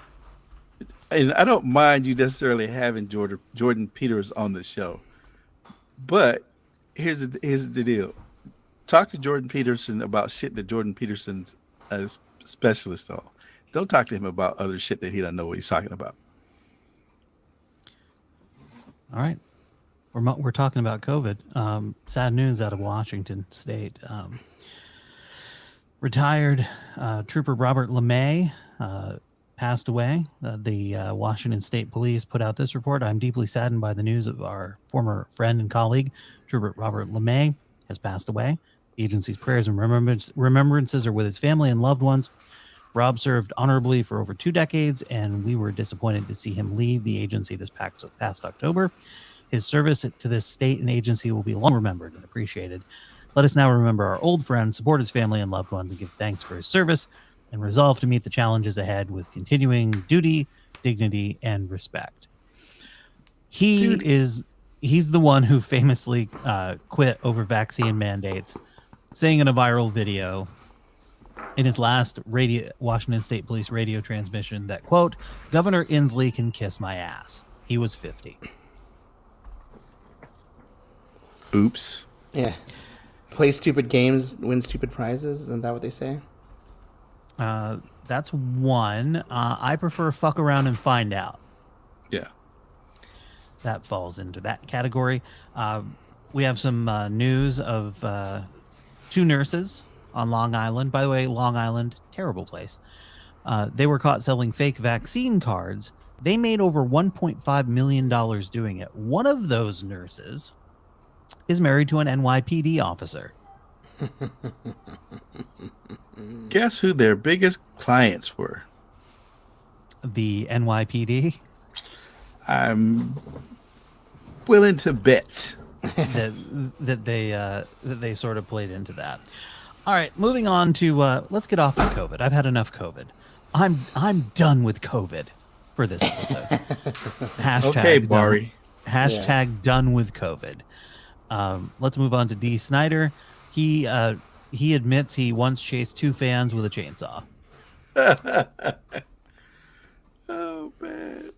mind you necessarily having Jordan Peters on the show, but here's the deal: talk to Jordan Peterson about shit that Jordan Peterson's a specialist on. Don't talk to him about other shit that he doesn't know what he's talking about. All right, we're talking about COVID. Sad news out of Washington State. Retired Trooper Robert LeMay passed away. The Washington State Police put out this report. I'm deeply saddened by the news of our former friend and colleague, Trooper Robert LeMay, has passed away. The agency's prayers and remembrances are with his family and loved ones. Rob served honorably for over 2 decades, and we were disappointed to see him leave the agency this past October. His service to this state and agency will be long remembered and appreciated. Let us now remember our old friend, support his family and loved ones, and give thanks for his service, and resolve to meet the challenges ahead with continuing duty, dignity, and respect. He's the one who famously quit over vaccine mandates, saying in a viral video, in his last Washington State Police radio transmission that, quote, Governor Inslee can kiss my ass. He was 50. Oops. Yeah. Play stupid games, win stupid prizes. Isn't that what they say? That's one. I prefer fuck around and find out. Yeah. That falls into that category. We have some news of 2 nurses on Long Island. By the way, Long Island, terrible place. They were caught selling fake vaccine cards. They made over $1.5 million doing it. One of those nurses is married to an NYPD officer. Guess who their biggest clients were? The NYPD? I'm willing to bet that they sort of played into that. All right, moving on to let's get off of COVID. I've had enough COVID. I'm done with COVID for this episode. Hashtag okay, Barry. Hashtag done with COVID. Let's move on to D. Snyder. He admits he once chased 2 fans with a chainsaw. Oh man.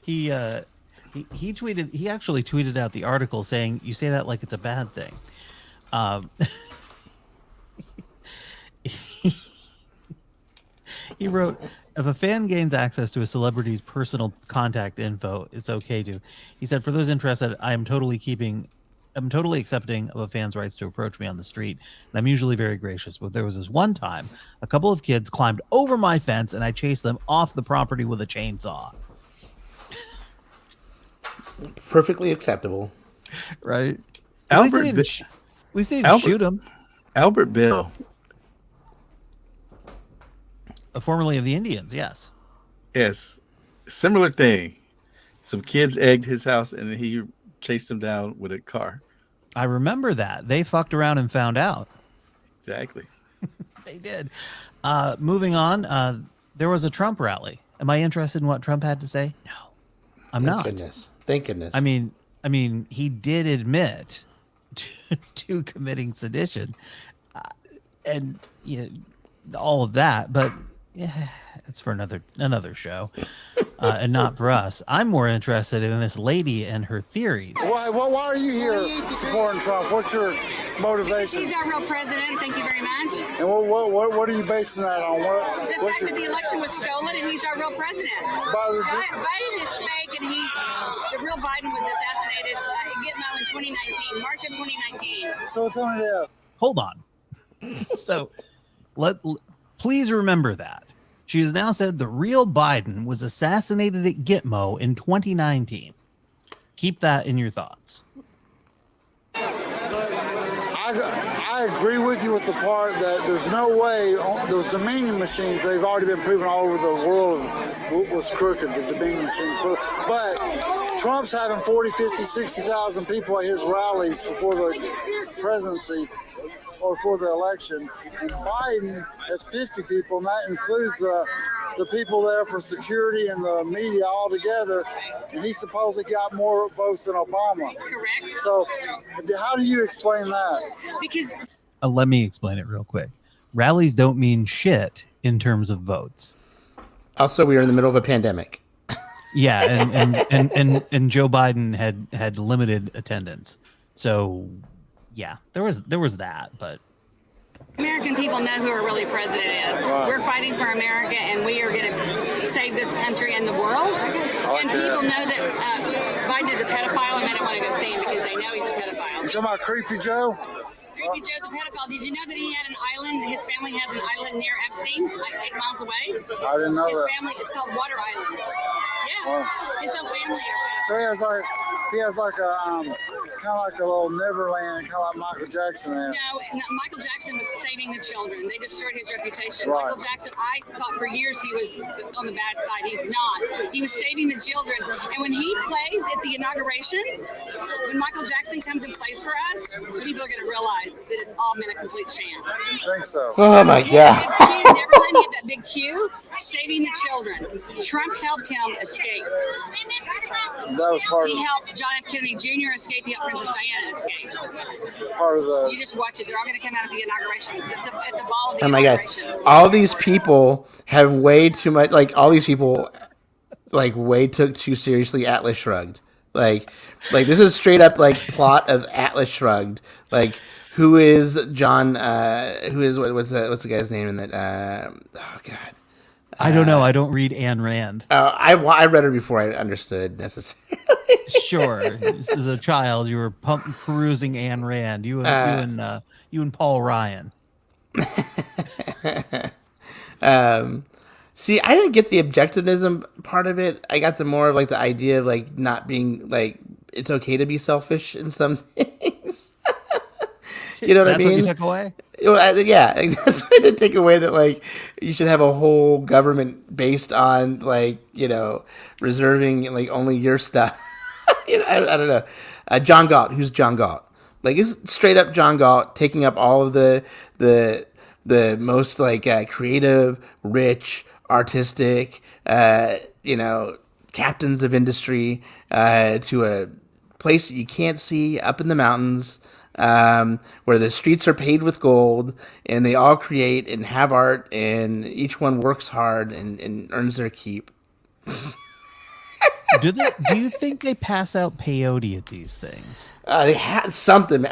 He tweeted. He actually tweeted out the article saying, "You say that like it's a bad thing." He wrote, "If a fan gains access to a celebrity's personal contact info, it's okay to." He said, "For those interested, I'm totally accepting of a fan's rights to approach me on the street, and I'm usually very gracious. But there was this one time, a couple of kids climbed over my fence, and I chased them off the property with a chainsaw." Perfectly acceptable. Right? At least they didn't shoot him. Albert Bill. Formerly of the Indians, yes. Yes. Similar thing. Some kids egged his house and he chased them down with a car. I remember that. They fucked around and found out. Exactly. They did. Moving on, there was a Trump rally. Am I interested in what Trump had to say? No, I'm not. Thank goodness. I mean, he did admit to committing sedition, and all of that. But yeah, it's for another show, and not for us. I'm more interested in this lady and her theories. Why are you here supporting Trump? What's your motivation? He's our real president. Thank you very much. And what are you basing that on? The fact that the election was stolen and he's our real president. Biden is fake, and the real Biden was assassinated in 2019, March of 2019. So tell me that. Hold on. So please remember that. She has now said the real Biden was assassinated at Gitmo in 2019. Keep that in your thoughts. I agree with you with the part that there's no way those Dominion machines, they've already been proven all over the world was crooked, the Dominion machines. But Trump's having 40, 50, 60,000 people at his rallies before the presidency or for the election. And Biden has 50 people, and that includes the people there for security and the media all together. And he supposedly got more votes than Obama. Correct. So how do you explain that? Because let me explain it real quick. Rallies don't mean shit in terms of votes. Also, we are in the middle of a pandemic. Yeah, and Joe Biden had limited attendance. So yeah, there was that, but American people know who our really president is. We're fighting for America, and we are going to save this country and the world. And people know that Biden is a pedophile, and they don't want to go see him because they know he's a pedophile. You talking about Creepy Joe? Creepy Joe's a pedophile. Did you know that he had an island? His family has an island near Epstein, like 8 miles away. I didn't know His that. family, it's called Water Island. Yeah, his whole family are. So he has like a kind of like a little Neverland, kind of like Michael Jackson. No, Michael Jackson was saving the children. They destroyed his reputation. Right. Michael Jackson, I thought for years he was on the bad side. He's not. He was saving the children. And when he plays at the inauguration, when Michael Jackson comes and plays for us, people are going to realize that it's all been a complete sham. I think so. Oh my God. He in Neverland, he had that big Q, saving the children. Trump helped him escape. That was part of He helped John F. Kennedy Jr. escape. He helped Princess Diana escape. part of the. You just watch it. They're all going to come out at the inauguration. At the ball of the Oh my God. inauguration. all these people have way too much. Like all these people, like way took too seriously Atlas Shrugged. Like this is straight up like plot of Atlas Shrugged. Like who is John? Who is what's the guy's name in that? Oh God. I don't know. I don't read Ayn Rand. I read her before I understood necessarily. Sure, as a child, you were perusing Ayn Rand. You and Paul Ryan. See, I didn't get the objectivism part of it. I got the more of like the idea of like not being like it's okay to be selfish in some things. You know what I mean? That's what you took away? Yeah, that's what I did take away, that like you should have a whole government based on like, you know, reserving like only your stuff. You know, I don't know. John Galt, who's John Galt? Like it's straight up John Galt taking up all of the most like creative, rich, artistic, you know, captains of industry to a place that you can't see up in the mountains, where the streets are paved with gold, and they all create and have art, and each one works hard and earns their keep. Do you think they pass out peyote at these things? They had something.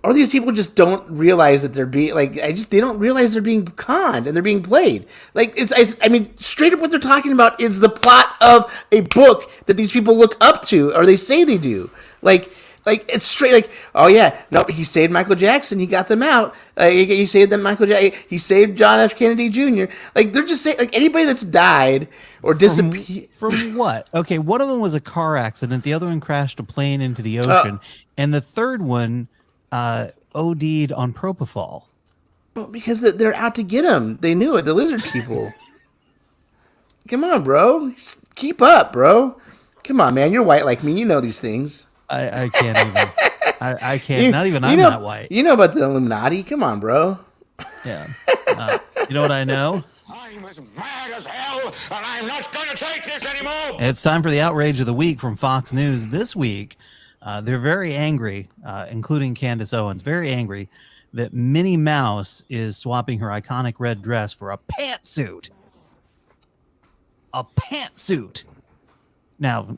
Or these people just don't realize that they're being like. They don't realize they're being conned and they're being played. Like I mean, straight up, what they're talking about is the plot of a book that these people look up to, or they say they do. Like it's straight like, oh yeah, nope, he saved Michael Jackson, he got them out. He saved them, Michael Jackson, he saved John F. Kennedy Jr. Like they're just saying, like anybody that's died or disappeared from what? Okay, one of them was a car accident, the other one crashed a plane into the ocean, and the third one OD'd on propofol. Well, because they're out to get him. They knew it. The lizard people. Come on, bro. Keep up, bro. Come on, man. You're white like me. You know these things. I can't even. I can't. Not even I'm not white. You know about the Illuminati. Come on, bro. Yeah. You know what I know? I'm as mad as hell, and I'm not going to take this anymore. It's time for the outrage of the week from Fox News. This week, they're very angry, including Candace Owens, very angry that Minnie Mouse is swapping her iconic red dress for a pantsuit. A pantsuit. Now,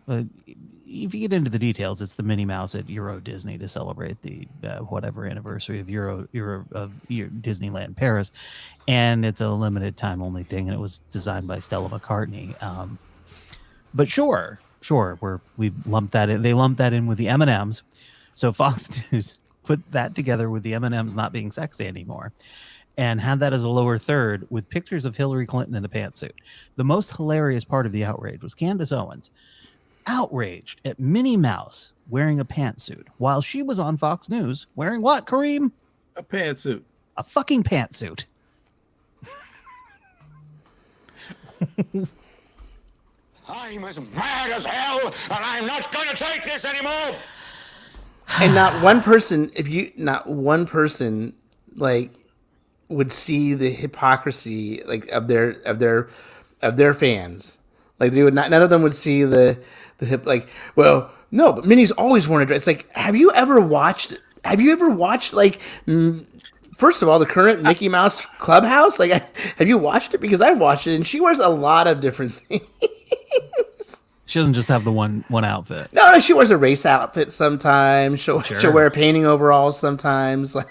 if you get into the details, it's the Minnie Mouse at Euro Disney to celebrate the whatever anniversary of Disneyland Paris, and it's a limited time only thing, and it was designed by Stella McCartney. But sure, we've lumped that in. They lumped that in with the M&Ms, so Fox News put that together with the M&Ms not being sexy anymore, and had that as a lower third with pictures of Hillary Clinton in a pantsuit. The most hilarious part of the outrage was Candace Owens outraged at Minnie Mouse wearing a pantsuit while she was on Fox News wearing what, Kareem? A pantsuit. A fucking pantsuit. I'm as mad as hell, and I'm not going to take this anymore. And not one person like would see the hypocrisy like of their fans. Like they would not. None of them would see the hip. Like, well, no, but Minnie's always worn a dress. It's like, have you ever watched like? First of all, the current Mickey Mouse Clubhouse. Like, have you watched it? Because I've watched it, and she wears a lot of different things. She doesn't just have the one outfit. No, she wears a race outfit sometimes. She'll wear a painting overalls sometimes. Like,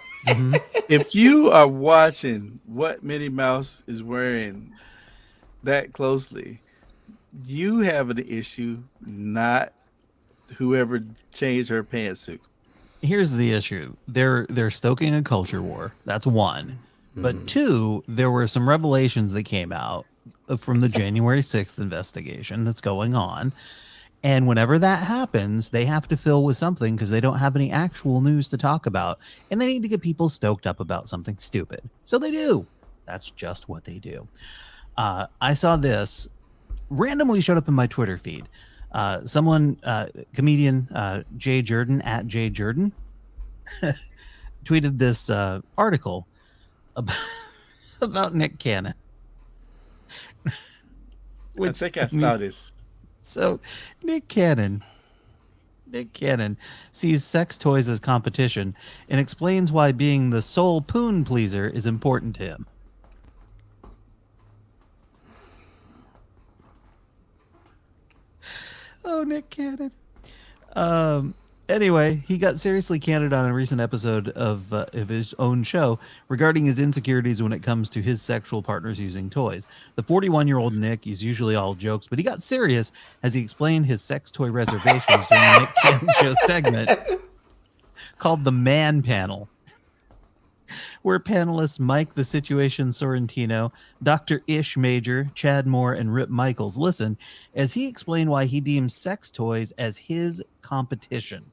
if you are watching what Minnie Mouse is wearing that closely, you have an issue, not whoever changed her pantsuit. Here's the issue. They're stoking a culture war. That's one. But two, there were some revelations that came out from the January 6th investigation that's going on. And whenever that happens, they have to fill with something because they don't have any actual news to talk about. And they need to get people stoked up about something stupid. So they do. That's just what they do. I saw this randomly showed up in my Twitter feed. Someone, comedian Jay Jordan at Jay Jordan, tweeted this article about Nick Cannon. I think I saw this. So Nick Cannon sees sex toys as competition and explains why being the sole poon pleaser is important to him. Oh, Nick Cannon. Anyway, he got seriously candid on a recent episode of his own show regarding his insecurities when it comes to his sexual partners using toys. The 41-year-old Nick is usually all jokes, but he got serious as he explained his sex toy reservations during the Nick Cannon Show segment called The Man Panel, where panelists Mike the Situation Sorrentino, Dr. Ish Major, Chad Moore, and Rip Michaels listened as he explained why he deems sex toys as his competition.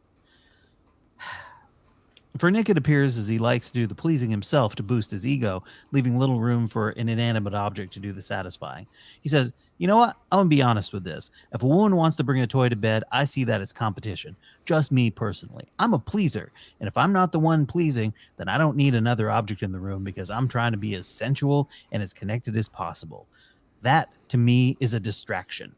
For Nick, it appears as he likes to do the pleasing himself to boost his ego, leaving little room for an inanimate object to do the satisfying. He says, you know what? I'm going to be honest with this. If a woman wants to bring a toy to bed, I see that as competition. Just me personally. I'm a pleaser. And if I'm not the one pleasing, then I don't need another object in the room because I'm trying to be as sensual and as connected as possible. That, to me, is a distraction.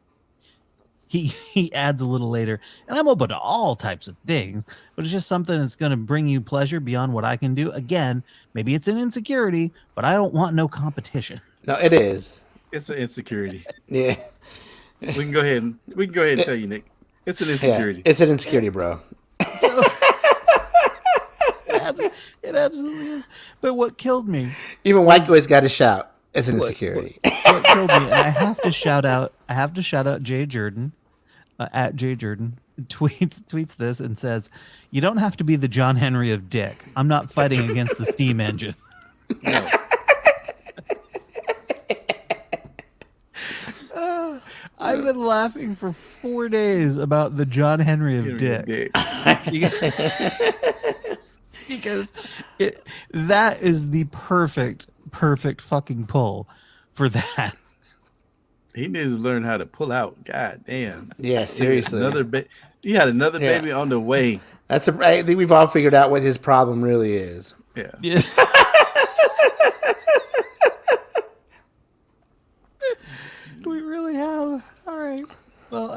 He adds a little later, and I'm open to all types of things, but it's just something that's going to bring you pleasure beyond what I can do. Again, maybe it's an insecurity, but I don't want no competition. No, it is. It's an insecurity. Yeah. We can go ahead and tell you, Nick. It's an insecurity. Yeah, it's an insecurity, bro. So, it absolutely is. But what killed me, even white boys got to shout. It's an insecurity. What killed me, and I have to shout out Jay Jordan, at Jay Jordan tweets this and says, "You don't have to be the John Henry of Dick. I'm not fighting against the steam engine." No. I've been laughing for 4 days about the John Henry of Dick. Because that is the perfect fucking pull for that. He needs to learn how to pull out. God damn. Yeah, seriously. He had another baby on the way. I think we've all figured out what his problem really is. Yeah. We really have. All right. Well,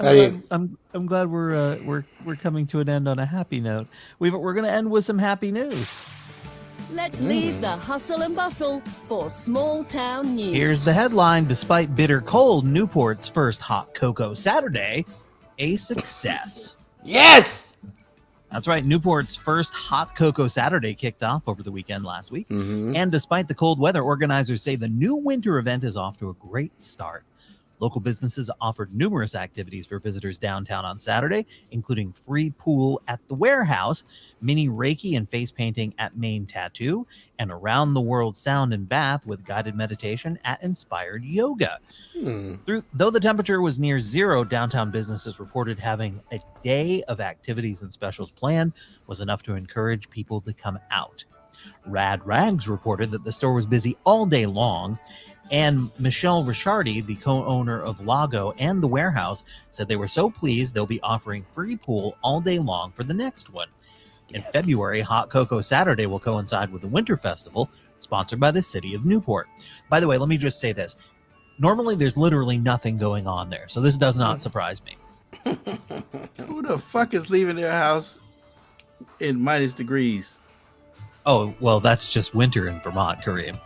I'm glad we're coming to an end on a happy note. We're going to end with some happy news. Let's leave the hustle and bustle for small town news. Here's the headline. Despite bitter cold, Newport's first hot cocoa Saturday, a success. Yes! That's right. Newport's first hot cocoa Saturday kicked off over the weekend last week. Mm-hmm. And despite the cold weather, organizers say the new winter event is off to a great start. Local businesses offered numerous activities for visitors downtown on Saturday, including free pool at the warehouse, mini Reiki and face painting at Maine Tattoo, and around the world sound and bath with guided meditation at Inspired Yoga. Though the temperature was near zero, downtown businesses reported having a day of activities and specials planned was enough to encourage people to come out. Rad Rags reported that the store was busy all day long. And Michelle Ricciardi, the co-owner of Lago and the warehouse, said they were so pleased they'll be offering free pool all day long for the next one. In February, Hot Cocoa Saturday will coincide with the Winter Festival, sponsored by the city of Newport. By the way, let me just say this. Normally, there's literally nothing going on there, so this does not surprise me. Who the fuck is leaving their house in minus degrees? Oh, well, that's just winter in Vermont, Kareem.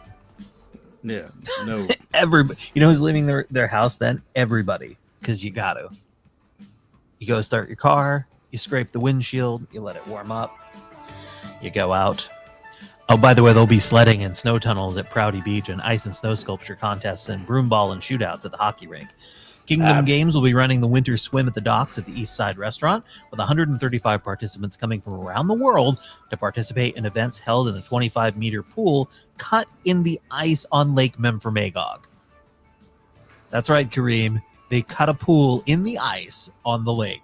Yeah, no. Everybody, you know who's leaving their house then? Everybody, because you got to. You go start your car, you scrape the windshield, you let it warm up, you go out. Oh, by the way, there'll be sledding and snow tunnels at Prouty Beach and ice and snow sculpture contests and broomball and shootouts at the hockey rink. Kingdom Games will be running the winter swim at the docks at the East Side Restaurant, with 135 participants coming from around the world to participate in events held in a 25-meter pool cut in the ice on Lake Memphremagog. That's right, Kareem. They cut a pool in the ice on the lake.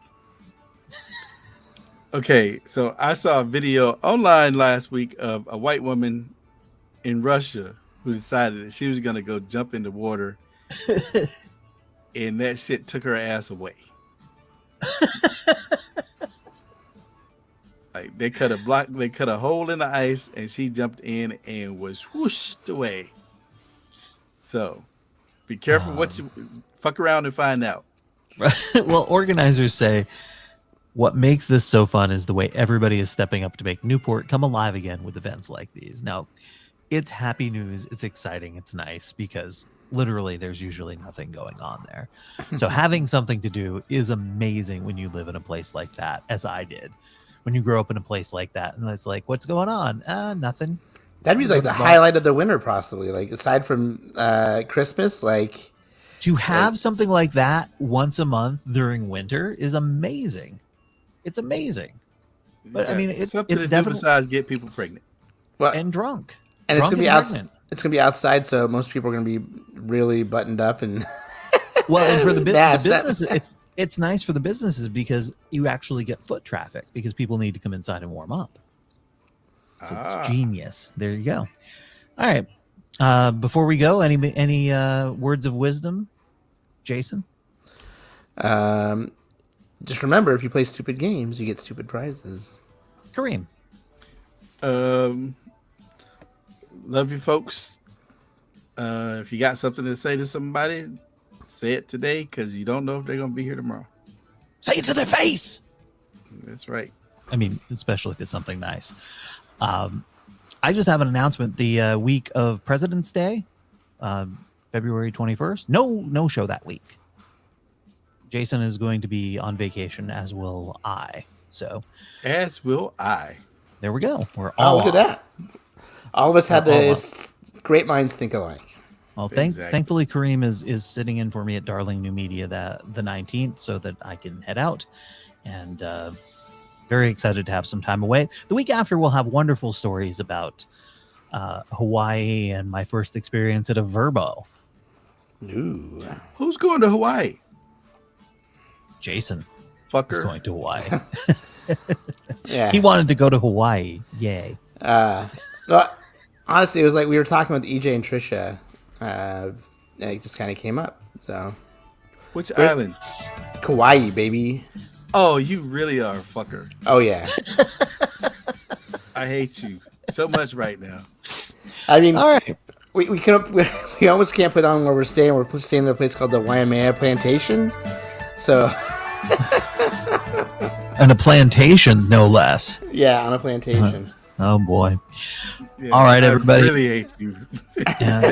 Okay, so I saw a video online last week of a white woman in Russia who decided that she was going to go jump in the water. And that shit took her ass away. Like they cut a hole in the ice, and she jumped in and was whooshed away. So, be careful what you fuck around and find out. Well, organizers say what makes this so fun is the way everybody is stepping up to make Newport come alive again with events like these. Now, it's happy news. It's exciting. It's nice because literally there's usually nothing going on there. So having something to do is amazing when you live in a place like that, as I did. When you grow up in a place like that and it's like, what's going on? Nothing. That'd be like the highlight of the winter, possibly. Like aside from Christmas, like to have something like that once a month during winter is amazing. It's amazing. But I mean, it's definitely besides get people pregnant. Well, and drunk. And drunk it's gonna be outside, so most people are gonna be really buttoned up and. Well, and for the business, it's nice for the businesses because you actually get foot traffic because people need to come inside and warm up. So it's genius. There you go. All right. Before we go, any words of wisdom, Jason? Just remember, if you play stupid games, you get stupid prizes. Kareem. Love you, folks. If you got something to say to somebody, say it today because you don't know if they're going to be here tomorrow. Say it to their face. That's right. I mean, especially if it's something nice. I just have an announcement. The week of President's Day, February 21st. No show that week. Jason is going to be on vacation, as will I. So, as will I. There we go. We're all look at that. All of us had this. Great minds think alike. Well, thankfully, Kareem is sitting in for me at Darling New Media the 19th, so that I can head out. And very excited to have some time away. The week after, we'll have wonderful stories about Hawaii and my first experience at a Verbo. Ooh. Who's going to Hawaii? Jason. Fucker. Is going to Hawaii. Yeah. He wanted to go to Hawaii. Yay. Well, honestly, it was like we were talking with EJ and Trisha. And it just kind of came up. So, which island? Kauai, baby. Oh, you really are a fucker. Oh yeah. I hate you so much right now. I mean, all right. We almost can't put on where we're staying. We're staying in a place called the Waimea Plantation. So. And a plantation, no less. Yeah, on a plantation. Oh boy. Yeah, all right, everybody. I really hate you. Yeah.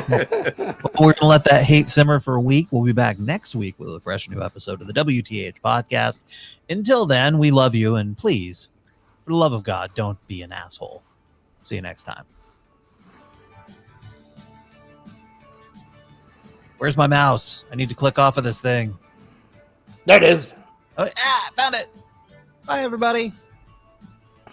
We're gonna let that hate simmer for a week. We'll be back next week with a fresh new episode of the WTH podcast. Until then, we love you, and please, for the love of God, don't be an asshole. See you next time. Where's my mouse? I need to click off of this thing. There it is. Oh, found it. Bye, everybody.